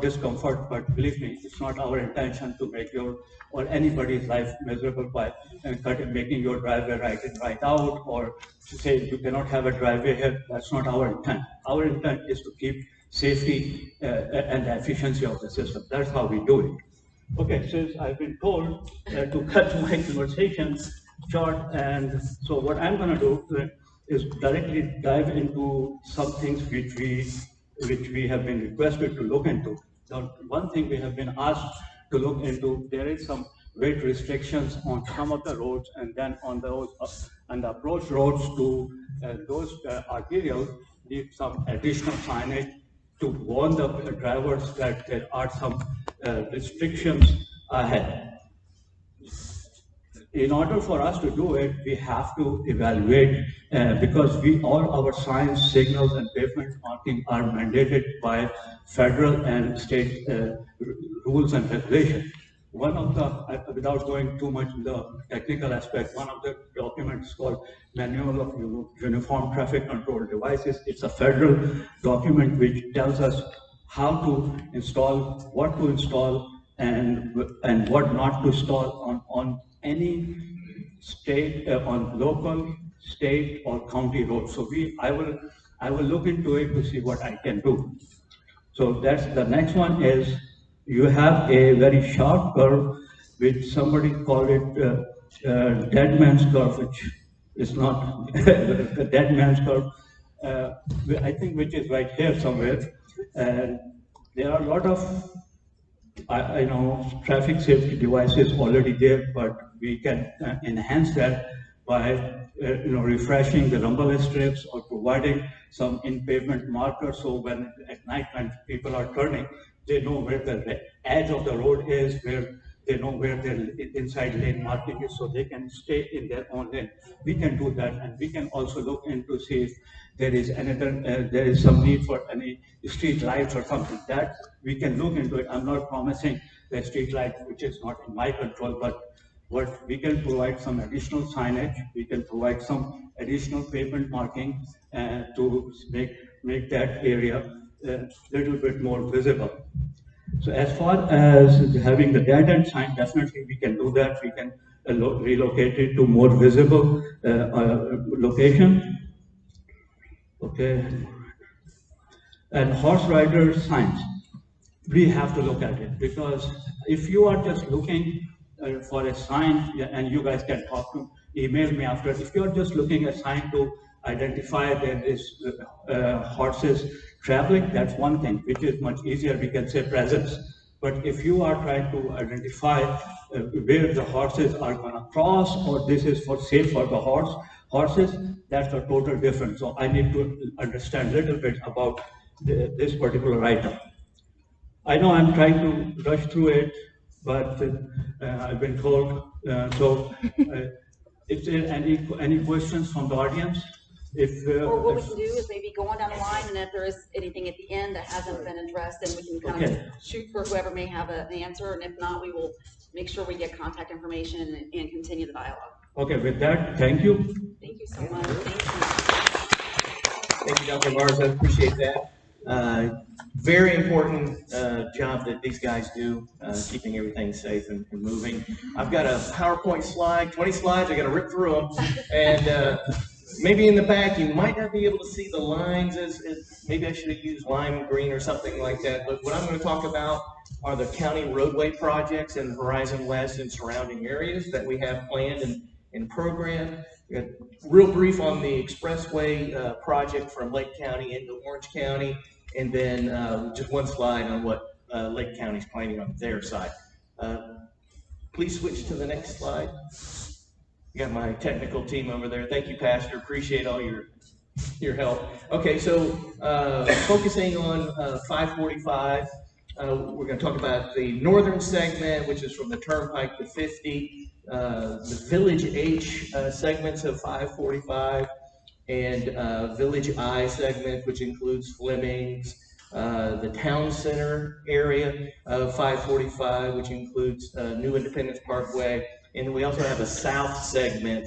discomfort. But believe me, it's not our intention to make your or anybody's life miserable by making your driveway right in, right out, or to say you cannot have a driveway here. That's not our intent. Our intent is to keep safety and the efficiency of the system. That's how we do it. Okay, since I've been told to cut my conversation short, and so what I'm going to do is directly dive into some things which we have been requested to look into. The one thing we have been asked to look into, there is some weight restrictions on some of the roads, and then on those and the approach roads to those arterial need some additional signage to warn the drivers that there are some restrictions ahead. In order for us to do it, we have to evaluate because all our signs, signals, and pavement marking are mandated by federal and state rules and regulations. One of the, without going too much in the technical aspect, one of the documents called Manual of Uniform Traffic Control Devices. It's a federal document which tells us how to install, what to install, and what not to install on any state, on local, state, or county roads. So I will look into it to see what I can do. So that's the next one is you have a very sharp curve, which somebody called it dead man's curve, which is not the dead man's curve. I think which is right here somewhere. And there are a lot of I know traffic safety devices already there, but we can enhance that by refreshing the rumble strips or providing some in-pavement markers, so when at night when people are turning, they know where the edge of the road is, where they know where their inside lane marking is, so they can stay in their own lane. We can do that, and we can also look into see if there is there is some need for any street lights or something that we can look into it. I'm not promising the street light, which is not in my control, but what we can provide some additional signage, we can provide some additional pavement marking to make that area a little bit more visible. So as far as having the dead end sign, definitely we can do that. We can relocate it to more visible location. Okay. And horse rider signs, we have to look at it, because if you are just looking for a sign, and you guys can talk to, email me after, if you're just looking at a sign to identify there is horses traveling, that's one thing, which is much easier, we can say presence. But if you are trying to identify where the horses are going to cross, or this is for safe for the horses, that's a total difference. So I need to understand a little bit about this particular item. I know I'm trying to rush through it, but I've been told. If there are any questions from the audience, or what we can do is maybe go on down the line, and if there is anything at the end that hasn't been addressed, then we can kind of shoot for whoever may have an answer, and if not, we will make sure we get contact information and continue the dialogue. Okay, with that, thank you. Thank you so much. Thank you. Thank you, Dr. Garza. I appreciate that. Very important job that these guys do, keeping everything safe and moving. I've got a PowerPoint slide, 20 slides, I got to rip through them. And maybe in the back, you might not be able to see the lines as maybe I should have used lime green or something like that. But what I'm going to talk about are the county roadway projects in Horizon West and surrounding areas that we have planned and programmed. Real brief on the expressway project from Lake County into Orange County, and then just one slide on what Lake County's planning on their side. Please switch to the next slide. You got my technical team over there. Thank you, Pastor. Appreciate all your help. Okay, so focusing on 545, we're going to talk about the northern segment, which is from the Turnpike to 50, the Village H segments of 545, and Village I segment, which includes Fleming's, the Town Center area of 545, which includes New Independence Parkway, and then we also have a south segment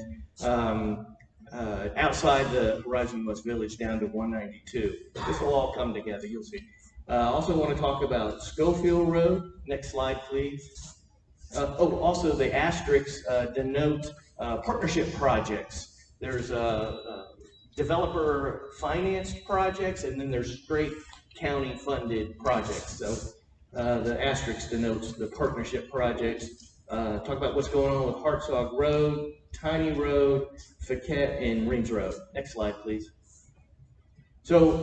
outside the Horizon West Village down to 192. This will all come together, you'll see. Also want to talk about Schofield Road. Next slide, please. Also the asterisks denote partnership projects. There's developer financed projects, and then there's straight county funded projects. So the asterisk denotes the partnership projects. Talk about what's going on with Hartsog Road, Tiny Road, Fiquette, and Rings Road. Next slide, please. So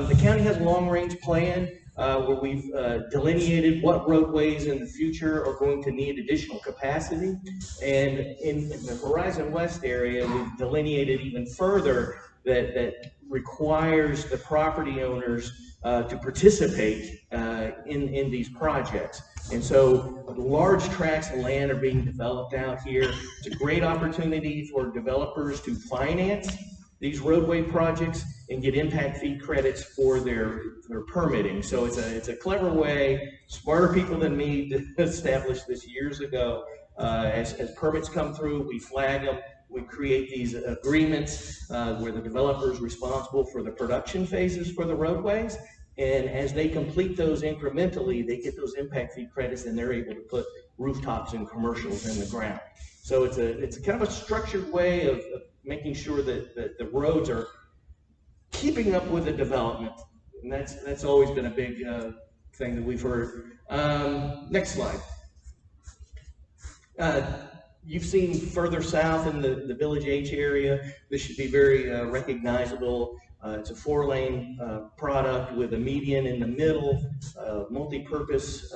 the county has a long-range plan where we've delineated what roadways in the future are going to need additional capacity. And in the Horizon West area, we've delineated even further that requires the property owners to participate in these projects. And so large tracts of land are being developed out here. It's a great opportunity for developers to finance these roadway projects and get impact fee credits for their permitting. So it's a clever way. Smarter people than me established this years ago. As permits come through, we flag them. We create these agreements where the developer is responsible for the production phases for the roadways. And as they complete those incrementally, they get those impact fee credits, and they're able to put rooftops and commercials in the ground. So it's kind of a structured way of making sure that the roads are keeping up with the development. And that's always been a big thing that we've heard. Next slide. You've seen further south in the Village H area. This should be very recognizable. It's a 4-lane product with a median in the middle, multi-purpose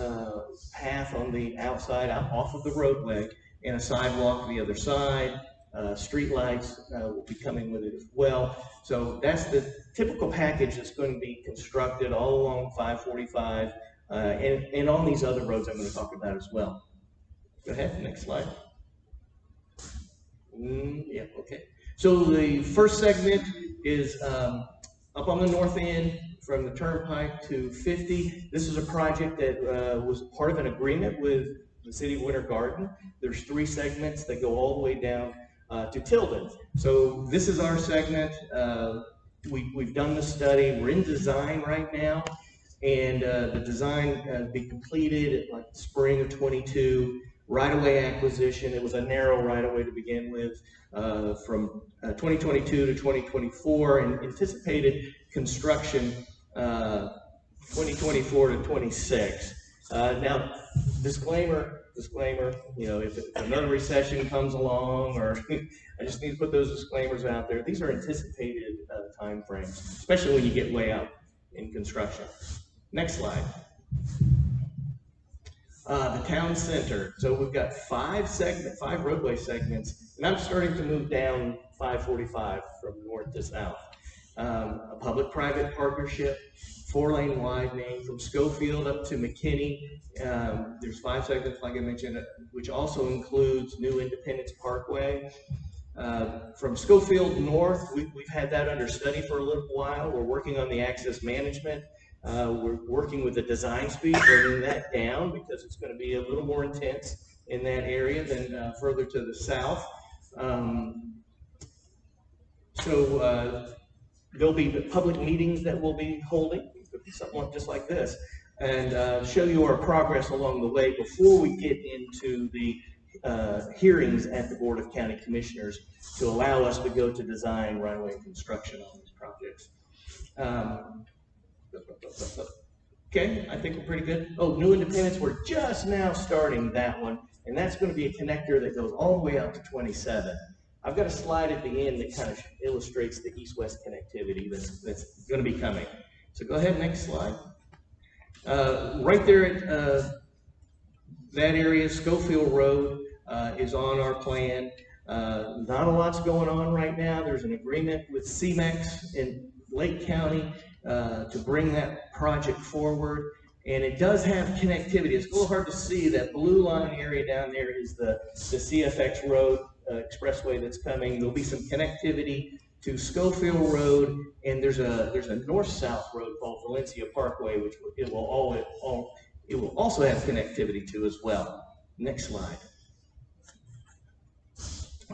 path on the outside, off of the roadway, and a sidewalk on the other side. Streetlights will be coming with it as well. So that's the typical package that's going to be constructed all along 545 and on these other roads I'm going to talk about as well. Go ahead, next slide. Yeah, okay. So the first segment is up on the north end from the Turnpike to 50. This is a project that was part of an agreement with the City of Winter Garden. There's 3 segments that go all the way down to Tilden. So this is our segment. We've done the study. We're in design right now, and the design will be completed at like spring of 22. Right-of-way acquisition. It was a narrow right-of-way to begin with, from 2022 to 2024, and anticipated construction 2024 to 26. Now, disclaimer, you know, if another recession comes along, or I just need to put those disclaimers out there. These are anticipated time frames, especially when you get way out in construction. Next slide. The town center. So we've got 5 roadway segments, and I'm starting to move down 545 from north to south. A public-private partnership, 4-lane widening from Schofield up to McKinney. There's 5 segments, like I mentioned, which also includes New Independence Parkway. From Schofield north, we've had that under study for a little while. We're working on the access management. We're working with the design speed, bringing that down because it's going to be a little more intense in that area than further to the south. There'll be public meetings that we'll be holding, somewhat just like this, and show you our progress along the way before we get into the hearings at the Board of County Commissioners to allow us to go to design, right-of-way, and construction on these projects. Okay, I think we're pretty good. Oh, New Independence, we're just now starting that one, and that's going to be a connector that goes all the way out to 27. I've got a slide at the end that kind of illustrates the east-west connectivity that's going to be coming. So go ahead, next slide. Right there at that area, Schofield Road is on our plan. Not a lot's going on right now. There's an agreement with CMEX in Lake County to bring that project forward, and it does have connectivity. It's a little hard to see. That blue line area down there is the CFX Road expressway that's coming. There'll be some connectivity to Schofield Road, and there's a north-south road called Valencia Parkway, which it will also have connectivity to as well. Next slide.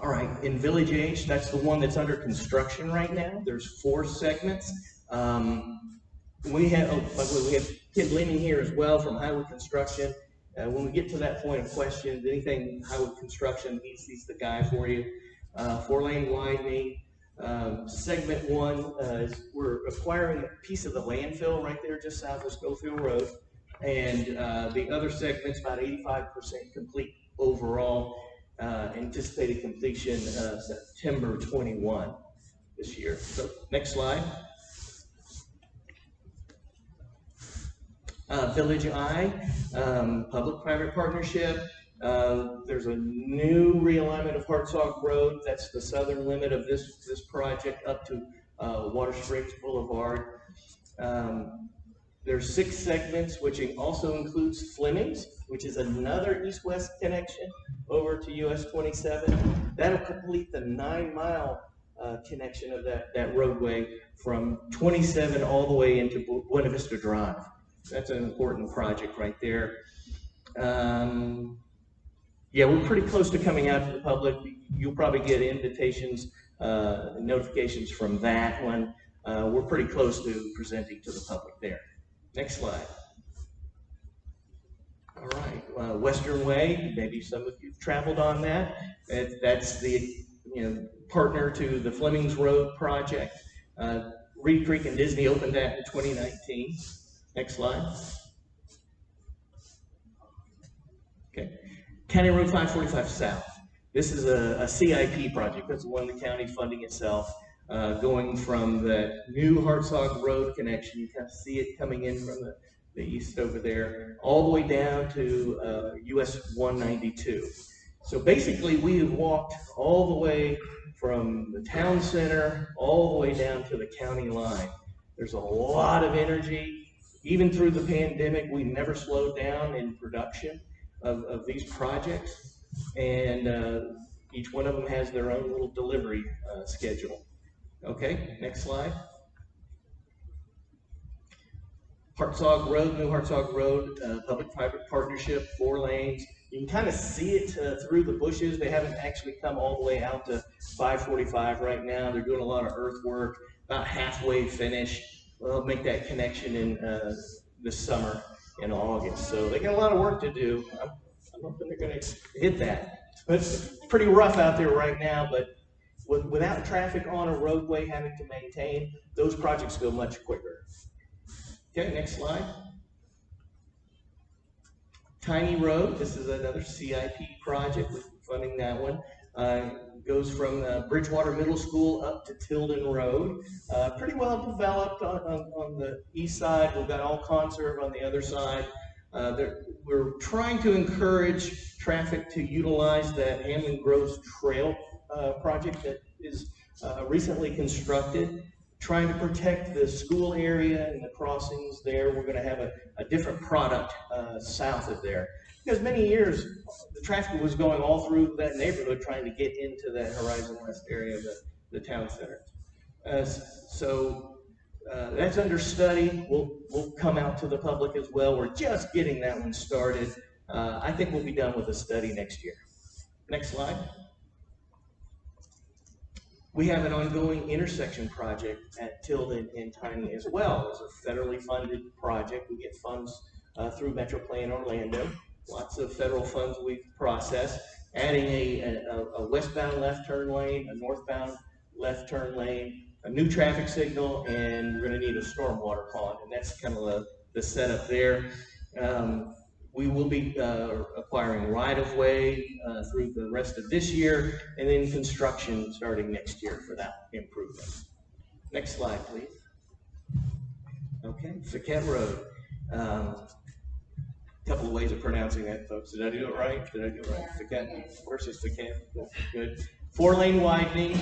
All right, in Village H, that's the one that's under construction right now. There's 4 segments. We have Ken Leeming here as well from Highway Construction. When we get to that point of questions, anything Highway Construction, he's the guy for you. 4-lane widening. Segment 1 is we're acquiring a piece of the landfill right there just south of Schofield Road. And the other segment's about 85% complete overall. Anticipated completion September 21 this year. So next slide. Village I, public-private partnership. There's a new realignment of Hartsog Road. That's the southern limit of this project up to Water Springs Boulevard. There's 6 segments, which also includes Fleming's, which is another east-west connection over to US 27. That'll complete the 9-mile connection of that roadway from 27 all the way into Buena Vista Drive. That's an important project right there. Yeah, we're pretty close to coming out to the public. You'll probably get invitations, notifications from that one. We're pretty close to presenting to the public there. Next slide. All right, Western Way, maybe some of you have traveled on that. That's the partner to the Fleming's Road project. Reed Creek and Disney opened that in 2019. Next slide. Okay, County Road 545 South. This is a CIP project. That's the one the county funding itself. Going from the new Hartsog Road connection, you kind of see it coming in from the east over there, all the way down to US 192. So basically, we have walked all the way from the town center all the way down to the county line. There's a lot of energy. Even through the pandemic, we never slowed down in production of these projects. And each one of them has their own little delivery schedule. Okay, next slide. Hartzog Road, New Hartzog Road, public-private partnership, 4 lanes. You can kind of see it through the bushes. They haven't actually come all the way out to 545 right now. They're doing a lot of earthwork, about halfway finished. They'll make that connection in this summer in August. So they got a lot of work to do. I'm hoping they're going to hit that. But it's pretty rough out there right now, but without traffic on a roadway having to maintain, those projects go much quicker. Okay, next slide. Tiny Road, this is another CIP project. We're funding that one. Goes from Bridgewater Middle School up to Tilden Road. Pretty well developed on the east side. We've got all conserve on the other side. We're trying to encourage traffic to utilize that Hamlin Groves Trail project that is recently constructed. Trying to protect the school area and the crossings there. We're going to have a different product south of there. Because many years, the traffic was going all through that neighborhood trying to get into that Horizon West area of the town center. So that's under study. We'll come out to the public as well. We're just getting that one started. I think we'll be done with the study next year. Next slide. We have an ongoing intersection project at Tilden and Tiny as well. It's a federally funded project. We get funds through Metro Plan Orlando. Lots of federal funds we've processed. Adding a westbound left turn lane, a northbound left turn lane, a new traffic signal, and we're going to need a stormwater pond. And that's kind of the setup there. We will be acquiring right-of-way through the rest of this year, and then construction starting next year for that improvement. Next slide, please. Okay, Fiquette Road. Couple of ways of pronouncing that, folks. Did I do it right? Fiquette versus Fiquette. Good. 4-lane widening.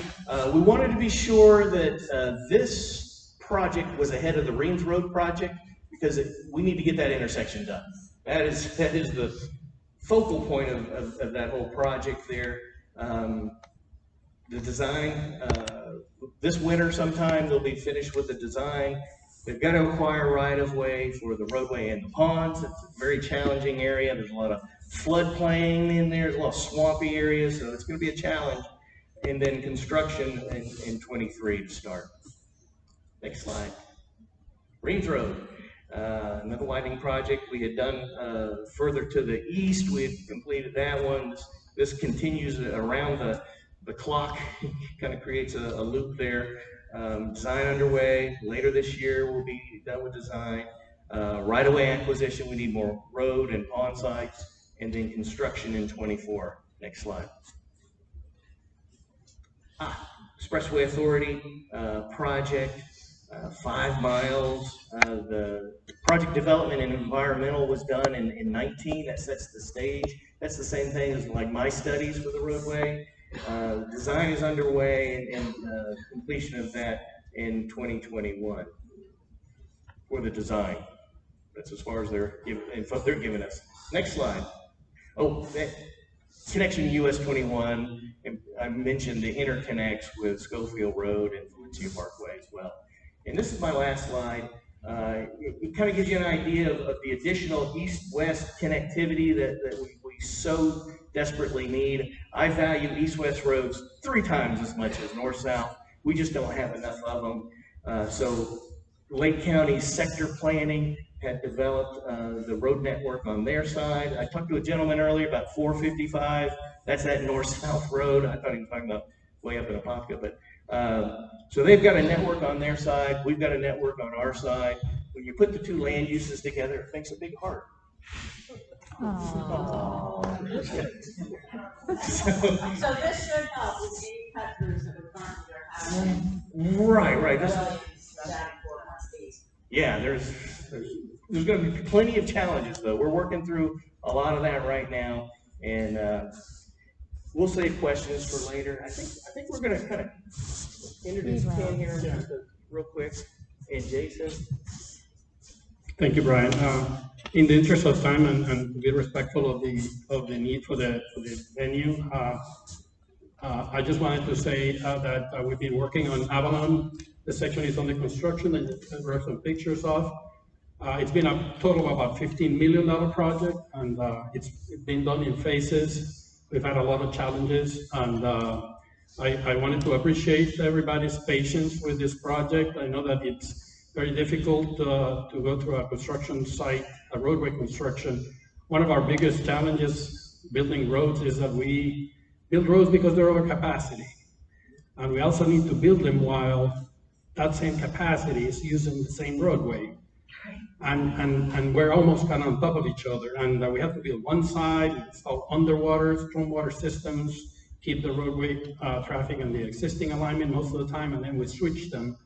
We wanted to be sure that this project was ahead of the Reams Road project because we need to get that intersection done. That is the focal point of that whole project there. The design, this winter sometime they'll be finished with the design. They've got to acquire right-of-way for the roadway and the ponds. It's a very challenging area. There's a lot of floodplain in there. There's a lot of swampy areas, so it's going to be a challenge. And then construction in 23 to start. Next slide. Reams Road. Another widening project we had done further to the east. We had completed that one. This continues around the clock, kind of creates a loop there. Design underway. Later this year, we'll be done with design. Right-of-way acquisition, we need more road and pond sites, and then construction in 24. Next slide. Expressway Authority project. 5 miles. The project development and environmental was done in 19. That sets the stage. That's the same thing as like my studies for the roadway. Design is underway and completion of that in 2021 for the design. That's as far as they're giving us. Next slide. Oh, connection to US 21. I mentioned the interconnects with Schofield Road and Valencia Parkway as well. And this is my last slide. It kind of gives you an idea of the additional east-west connectivity that we so desperately need. I value east-west roads 3 times as much as north-south. We just don't have enough of them. So Lake County sector planning had developed the road network on their side. I talked to a gentleman earlier about 455. That's that north-south road. I thought he was talking about way up in Apopka, but so they've got a network on their side. We've got a network on our side. When you put the 2 land uses together, it makes a big heart. So this should help with any cut throughs that we're currently having. Right. Yeah, there's going to be plenty of challenges though. We're working through a lot of that right now, and we'll save questions for later. I think we're gonna kind of introduce Ken here just real quick, and Jason. Thank you, Brian. In the interest of time and to be respectful of the need for the venue, I just wanted to say that we've been working on Avalon. The section is under construction, and there are some pictures of. It's been a total of about $15 million project, and it's been done in phases. We've had a lot of challenges, and I wanted to appreciate everybody's patience with this project. I know that it's very difficult to go through a construction site, a roadway construction. One of our biggest challenges building roads is that we build roads because they're over capacity. And we also need to build them while that same capacity is using the same roadway. And we're almost kind of on top of each other. And we have to build one side, install underwater, stormwater systems, keep the roadway traffic in the existing alignment most of the time, and then we switch them.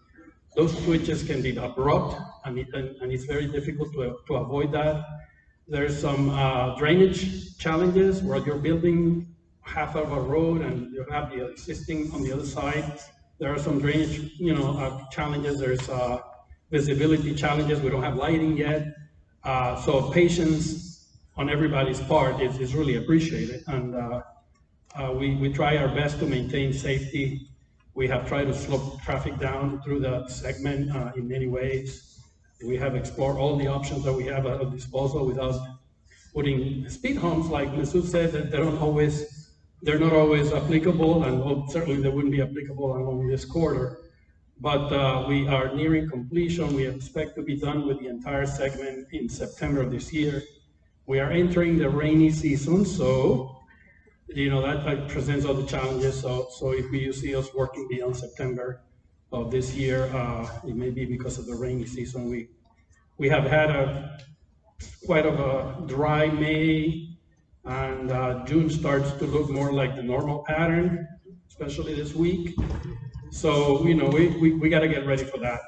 Those switches can be abrupt, and it's very difficult to avoid that. There's some drainage challenges where you're building half of a road and you have the existing on the other side. There are some drainage, challenges. There's visibility challenges. We don't have lighting yet. So patience on everybody's part is really appreciated. And we try our best to maintain safety. We have tried to slow traffic down through the segment in many ways. We have explored all the options that we have at our disposal without putting speed humps, like Masood said, that they're not always applicable, and certainly they wouldn't be applicable along this corridor. But we are nearing completion. We expect to be done with the entire segment in September of this year. We are entering the rainy season, so that presents all the challenges. So if you see us working beyond September of this year, it may be because of the rainy season. We have had quite a dry May, and June starts to look more like the normal pattern, especially this week. So we got to get ready for that.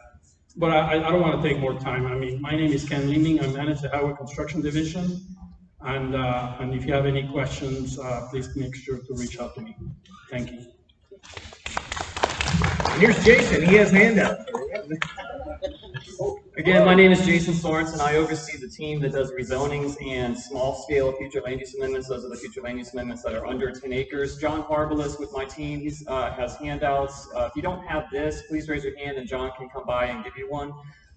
But I don't want to take more time. I mean, my name is Ken Leeming. I manage the Highway Construction Division. And if you have any questions, please make sure to reach out to me. Thank you. And here's Jason. He has handouts. Again, my name is Jason Sorensen. I oversee the team that does rezonings and small-scale future land use amendments. Those are the future land use amendments that are under 10 acres. John Harbalis with my team, he has handouts. If you don't have this, please raise your hand and John can come by and give you one.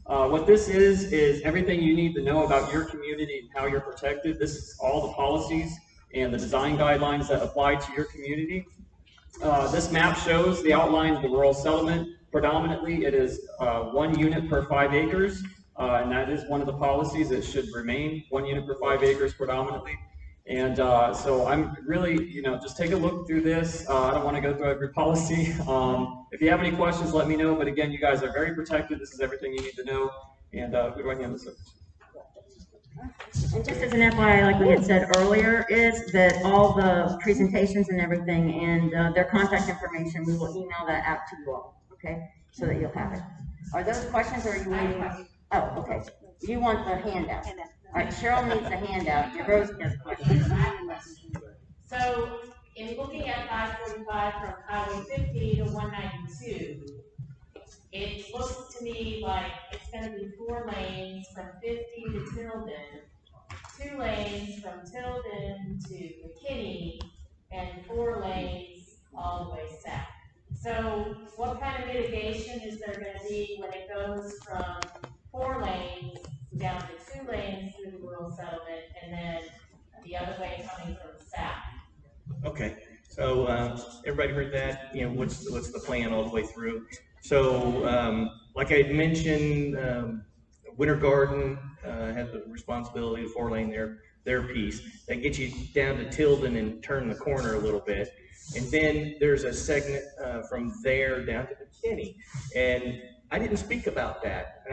What this is everything you need to know about your community and how you're protected. This is all the policies and the design guidelines that apply to your community. This map shows the outline of the rural settlement. Predominantly, it is 1 unit per 5 acres, and that is one of the policies. It should remain 1 unit per 5 acres predominantly. And so I'm really, just take a look through this. I don't want to go through every policy. If you have any questions, let me know. But again, you guys are very protected. This is everything you need to know. And we're going to hand this over. And just as an FYI, like we had said earlier, is that all the presentations and everything and their contact information, we will email that out to you all, okay? So that you'll have it. Are those questions, or are you waiting? Oh, okay. You want the handout. All right, Cheryl needs a handout. Rose has a question. So, in looking at 545 from Highway 50 to 192, it looks to me like it's going to be 4 lanes from 50 to Tilden, 2 lanes from Tilden to McKinney, and 4 lanes all the way south. So what kind of mitigation is there going to be when it goes from 4 lanes down to 2 lanes through the rural settlement, and then the other way coming from the south? Okay, so everybody heard that? What's the plan all the way through? So like I had mentioned, Winter Garden has the responsibility of 4-lane their piece. That gets you down to Tilden and turn the corner a little bit. And then there's a segment from there down to McKinney. And I didn't speak about that.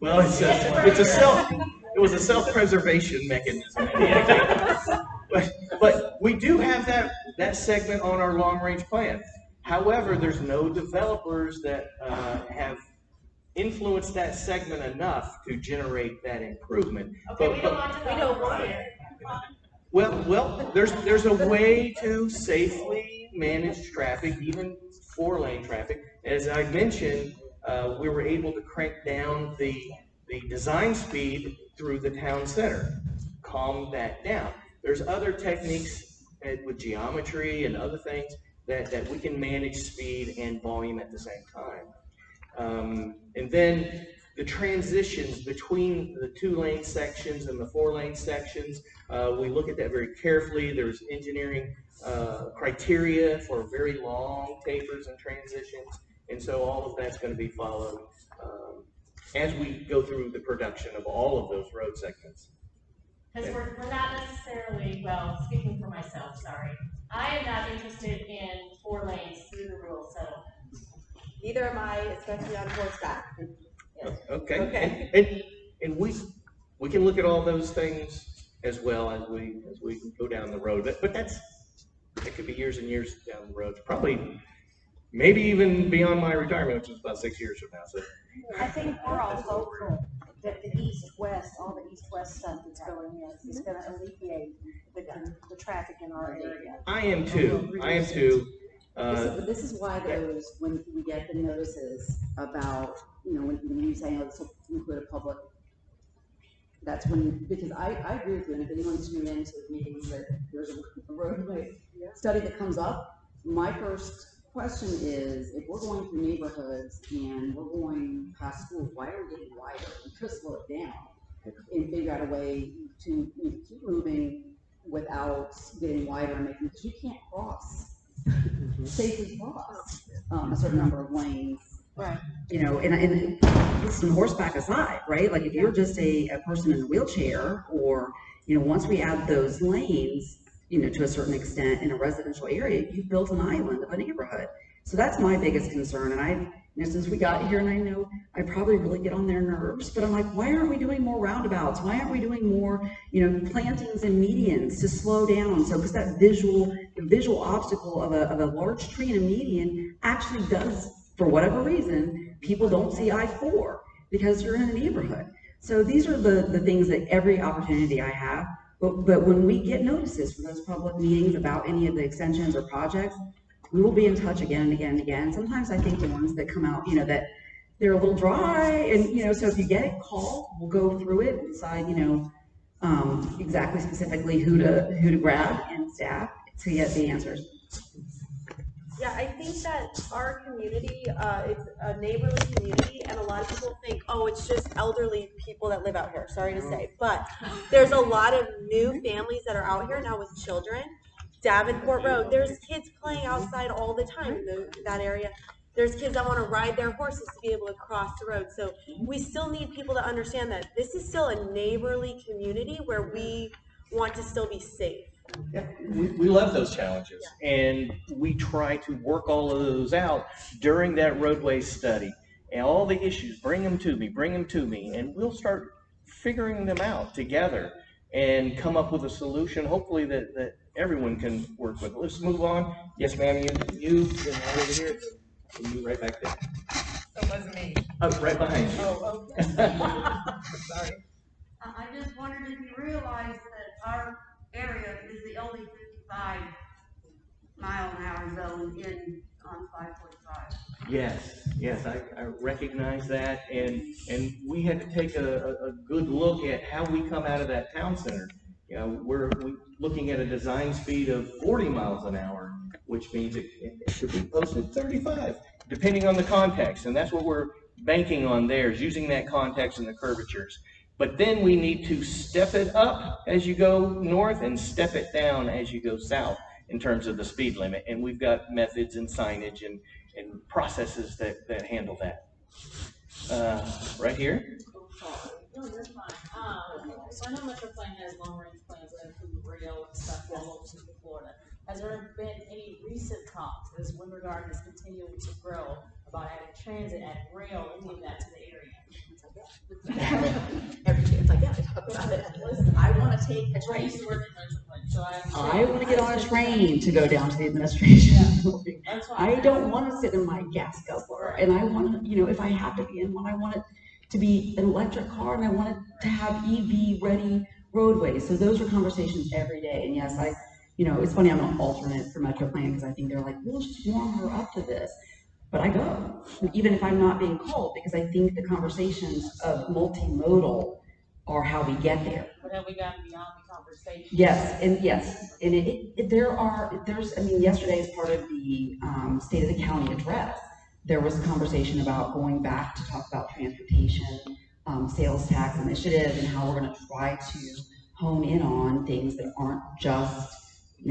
Well, it was a self-preservation mechanism. But we do have that segment on our long-range plan. However, there's no developers that have influenced that segment enough to generate that improvement. Okay, we don't want to. Well, there's a way to safely manage traffic, even 4-lane traffic. As I mentioned, we were able to crank down the design speed through the town center, calm that down. There's other techniques with geometry and other things that we can manage speed and volume at the same time. And then the transitions between the 2-lane sections and the 4-lane sections, we look at that very carefully. There's engineering criteria for very long tapers and transitions, and so all of that's going to be followed as we go through the production of all of those road segments. Because we're not necessarily, well, speaking for myself, sorry, I am not interested in 4 lanes through the rural settlement. Neither am I, especially on horseback. Okay. Okay. And we can look at all those things as well as we go down the road. But that could be years and years down the road. Probably, maybe even beyond my retirement, which is about 6 years from now. So I think we're all hopeful that the east-west, all the east-west stuff that's going in is going to alleviate the traffic in our area. I am too. But this is why those, when we get the notices about, when you say, oh, this will include a public, that's when, because I agree with you, and if anyone's tuned into meetings that there's a roadway study that comes up, my first question is, if we're going through neighborhoods and we're going past schools, why are we getting wider? We could slow it down and figure out a way to keep moving without getting wider and making, because you can't safely cross a certain number of lanes. Right. And listen, horseback aside, right? Like if you're just a person in a wheelchair, or, once we add those lanes, to a certain extent in a residential area, you've built an island of a neighborhood. So that's my biggest concern. And since we got here, and I know I probably really get on their nerves, but I'm like, why aren't we doing more roundabouts? Why aren't we doing more, plantings and medians to slow down? So, because that visual obstacle of a large tree and a median actually does, for whatever reason, people don't see I-4 because you're in a neighborhood. So these are the things that every opportunity I have. But when we get notices for those public meetings about any of the extensions or projects, we will be in touch again and again and again. Sometimes I think the ones that come out, that they're a little dry, and so if you get it, call. We'll go through it and decide, exactly specifically who to grab in staff to get the answers. Yeah, I think that our community, it's a neighborly community, and a lot of people think, oh, it's just elderly people that live out here, sorry to say. But there's a lot of new families that are out here now with children. Davenport Road, there's kids playing outside all the time in that area. There's kids that want to ride their horses to be able to cross the road. So we still need people to understand that this is still a neighborly community where we want to still be safe. Yeah, we love those challenges, and we try to work all of those out during that roadway study. And all the issues, bring them to me, and we'll start figuring them out together and come up with a solution, hopefully that everyone can work with. Let's move on. Yes, ma'am, you right over here, and you right back there. So it wasn't me. Oh, right behind you. Oh, okay. Sorry. I just wondered if you realize that our area is the only 55 mile an hour zone on 545. Yes, I recognize that, and we had to take a good look at how we come out of that town center. We're looking at a design speed of 40 miles an hour, which means it should be posted 35, depending on the context, and that's what we're banking on there, is using that context and the curvatures. But then we need to step it up as you go north and step it down as you go south in terms of the speed limit. And we've got methods and signage and processes that handle that. Right here. No, you're fine. So I know Metro Plan has long-range plans that include rail and stuff all over Central Florida. Has there been any recent talks as Wintergarten is continuing to grow about adding transit, adding rail, any of that to the area? Every chance I get, I talk about it. Listen, I want to take a train. I used to work in Metro Plan, so I want to get on a train to go down to the administration building. That's why I don't want to sit in my gas guzzler, and I want to, if I have to be in one, I want it to be an electric car, and I want it to have EV ready roadways. So those are conversations every day. And yes, it's funny, I'm an alternate for Metro Plan because I think they're like, we'll just warm her up to this. But I go, even if I'm not being called, because I think the conversations of multimodal are how we get there. But have we gotten beyond the conversation? Yes, and yesterday as part of the State of the County address, there was a conversation about going back to talk about transportation, sales tax initiative, and how we're gonna try to hone in on things that aren't just,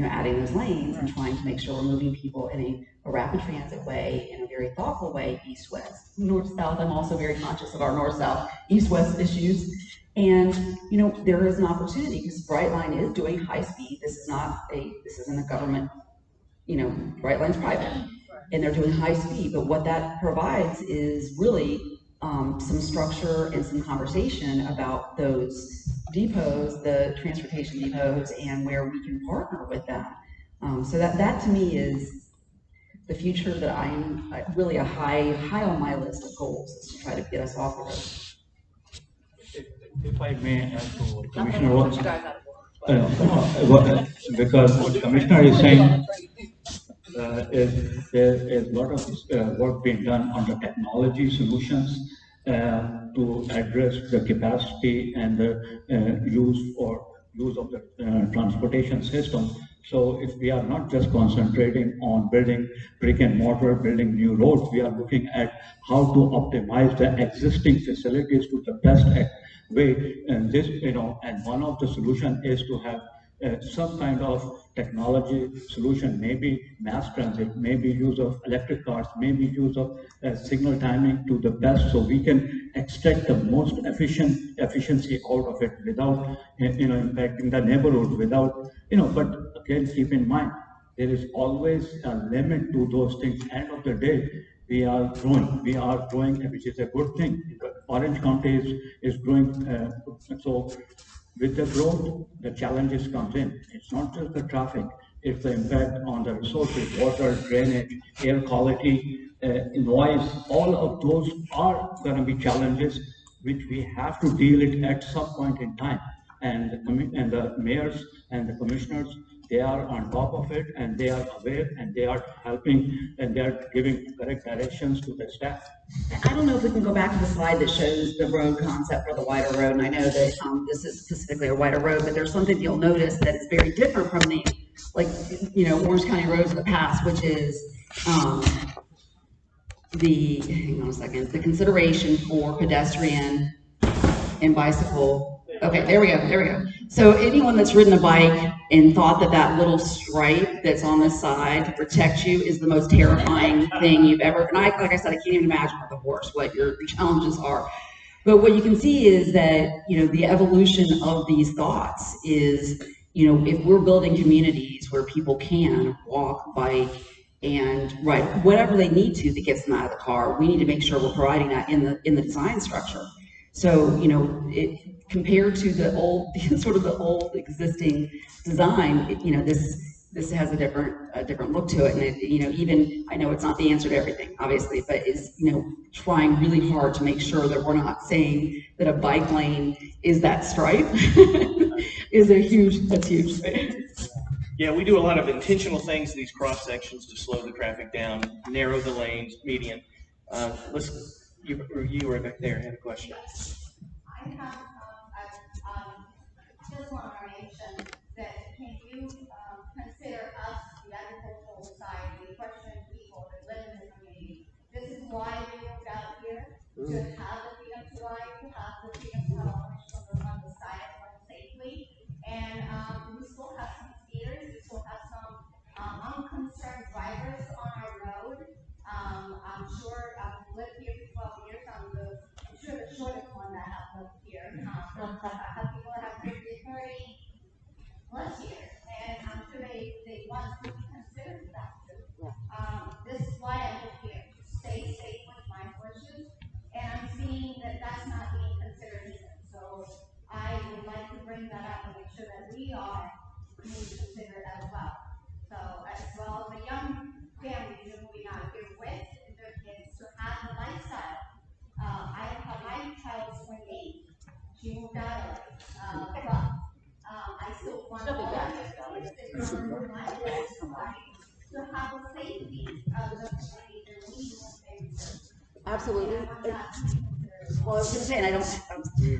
adding those lanes and trying to make sure we're moving people in a rapid transit way, in a very thoughtful way, east-west, north-south. I'm also very conscious of our north-south, east-west issues. And, there is an opportunity because Brightline is doing high speed. This isn't a government, Brightline's private, and they're doing high speed. But what that provides is really some structure and some conversation about those depots, the transportation depots, and where we can partner with them. So that to me is the future that I'm really a high on my list of goals, is to try to get us off of it. If I may add to what Commissioner because what Commissioner is saying is there is a lot of work being done on the technology solutions to address the capacity and the use of the transportation system. So if we are not just concentrating on building brick and mortar, building new roads, we are looking at how to optimize the existing facilities to the best way. And this, and one of the solution is to have some kind of technology solution, maybe mass transit, maybe use of electric cars, maybe use of signal timing to the best, so we can extract the most efficiency out of it without, impacting the neighborhood, without, but again, keep in mind, there is always a limit to those things. End of the day, we are growing, which is a good thing. Orange County is growing, so with the growth, the challenges comes in. It's not just the traffic, it's the impact on the resources, water, drainage, air quality, noise. All of those are going to be challenges which we have to deal it at some point in time. And the mayors and the commissioners, they are on top of it, and they are aware, and they are helping, and they are giving correct directions to the staff. I don't know if we can go back to the slide that shows the road concept for the wider road, and I know that this is specifically a wider road, but there's something you'll notice that is very different from the, Orange County roads of the past, which is hang on a second, the consideration for pedestrian and bicycle. Okay, there we go. So anyone that's ridden a bike and thought that little stripe that's on the side to protect you is the most terrifying thing you've ever, and like I said, I can't even imagine with a horse what your challenges are. But what you can see is that, the evolution of these thoughts is, if we're building communities where people can walk, bike, and ride whatever they need to that gets them out of the car, we need to make sure we're providing that in the design structure. So, compared to the old, sort of the old existing design, this has a different look to it. And even, I know it's not the answer to everything, obviously, but is, trying really hard to make sure that we're not saying that a bike lane is that stripe that's huge. Yeah, we do a lot of intentional things in these cross sections to slow the traffic down, narrow the lanes, median. You were back there, had a question. I have just want to mention that can you consider us, the agricultural side, the question people that live in the community. This is why we moved out here, to have the freedom to ride, to have the freedom to have ownership on the side of one safely. And we still have some speeders, we still have some unconcerned drivers on our road. I'm sure I've lived here for 12 years. I'm sure the shortest one that I've lived here. I have people that have lived here 30 plus years, and I'm sure they want to be considered that too. This is why I live here, to stay safe with my horses, and I'm seeing that that's not being considered either. So I would like to bring that up and make sure that we are being considered as well. So as well as the young families who are moving out here with their kids to have the lifestyle. I have my child is 28. She moved out already. But one of the requested from my website to have a safety, just a reasonable basis. Absolutely. Well, I was gonna say, and I'm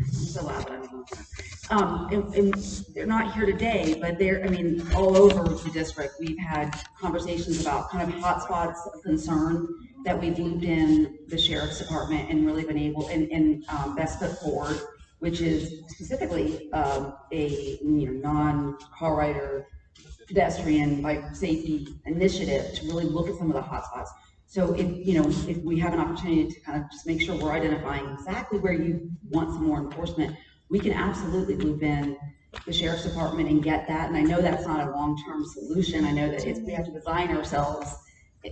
so loud, but I don't know. And they're not here today, but they're, I mean, all over the district, we've had conversations about kind of hotspots of concern that we've looped in the sheriff's department and really been able, and best foot forward, which is specifically a non-car rider pedestrian bike safety initiative to really look at some of the hotspots. So if we have an opportunity to kind of just make sure we're identifying exactly where you want some more enforcement, we can absolutely loop in the sheriff's department and get that. And I know that's not a long-term solution. I know that we have to design ourselves,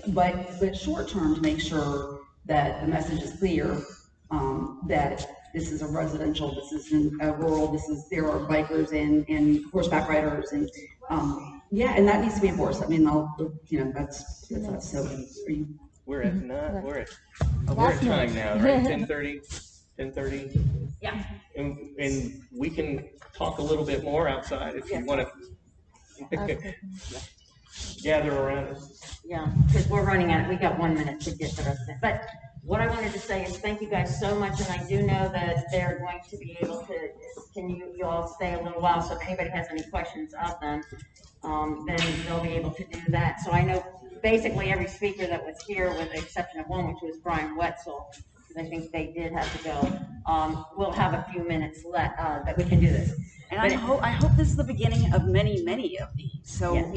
but short-term to make sure that the message is clear, that this is a residential, this isn't a rural, there are bikers and horseback riders and yeah, and that needs to be enforced. I mean, that's so. We're at time now, right? 10:30. Yeah. And we can talk a little bit more outside if you want to gather around us. Yeah, because we're running out. We got 1 minute to get the rest of it. But what I wanted to say is thank you guys so much, and I do know that they're going to be able to. Can you all stay a little while? So if anybody has any questions of them, then they'll be able to do that. So I know basically every speaker that was here, with the exception of one, which was Brian Wetzel, because I think they did have to go. We'll have a few minutes left that we can do this. And I hope this is the beginning of many of these. So yes.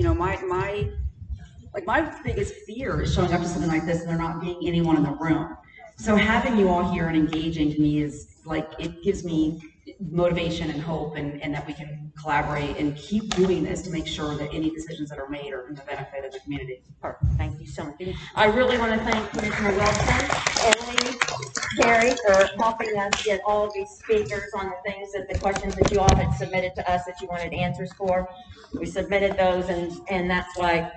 My biggest fear is showing up to something like this and there not being anyone in the room. So having you all here and engaging to me is like, it gives me motivation and hope and that we can collaborate and keep doing this to make sure that any decisions that are made are in the benefit of the community. Perfect. Thank you so much. I really want to thank Commissioner Wilson and Lee, Terry, for helping us get all of these speakers on the things the questions that you all had submitted to us that you wanted answers for. We submitted those and that's why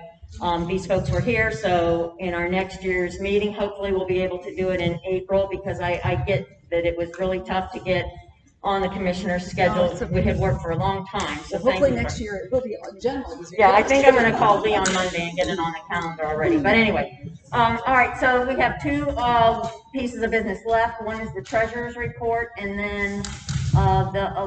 these folks were here. So in our next year's meeting, hopefully we'll be able to do it in April, because I get that it was really tough to get on the commissioner's schedule. We had worked for a long time. So hopefully next year it will be generally easier. Yeah, I think I'm going to call Lee on Monday and get it on the calendar already. But anyway, all right. So we have two pieces of business left. One is the treasurer's report, and then the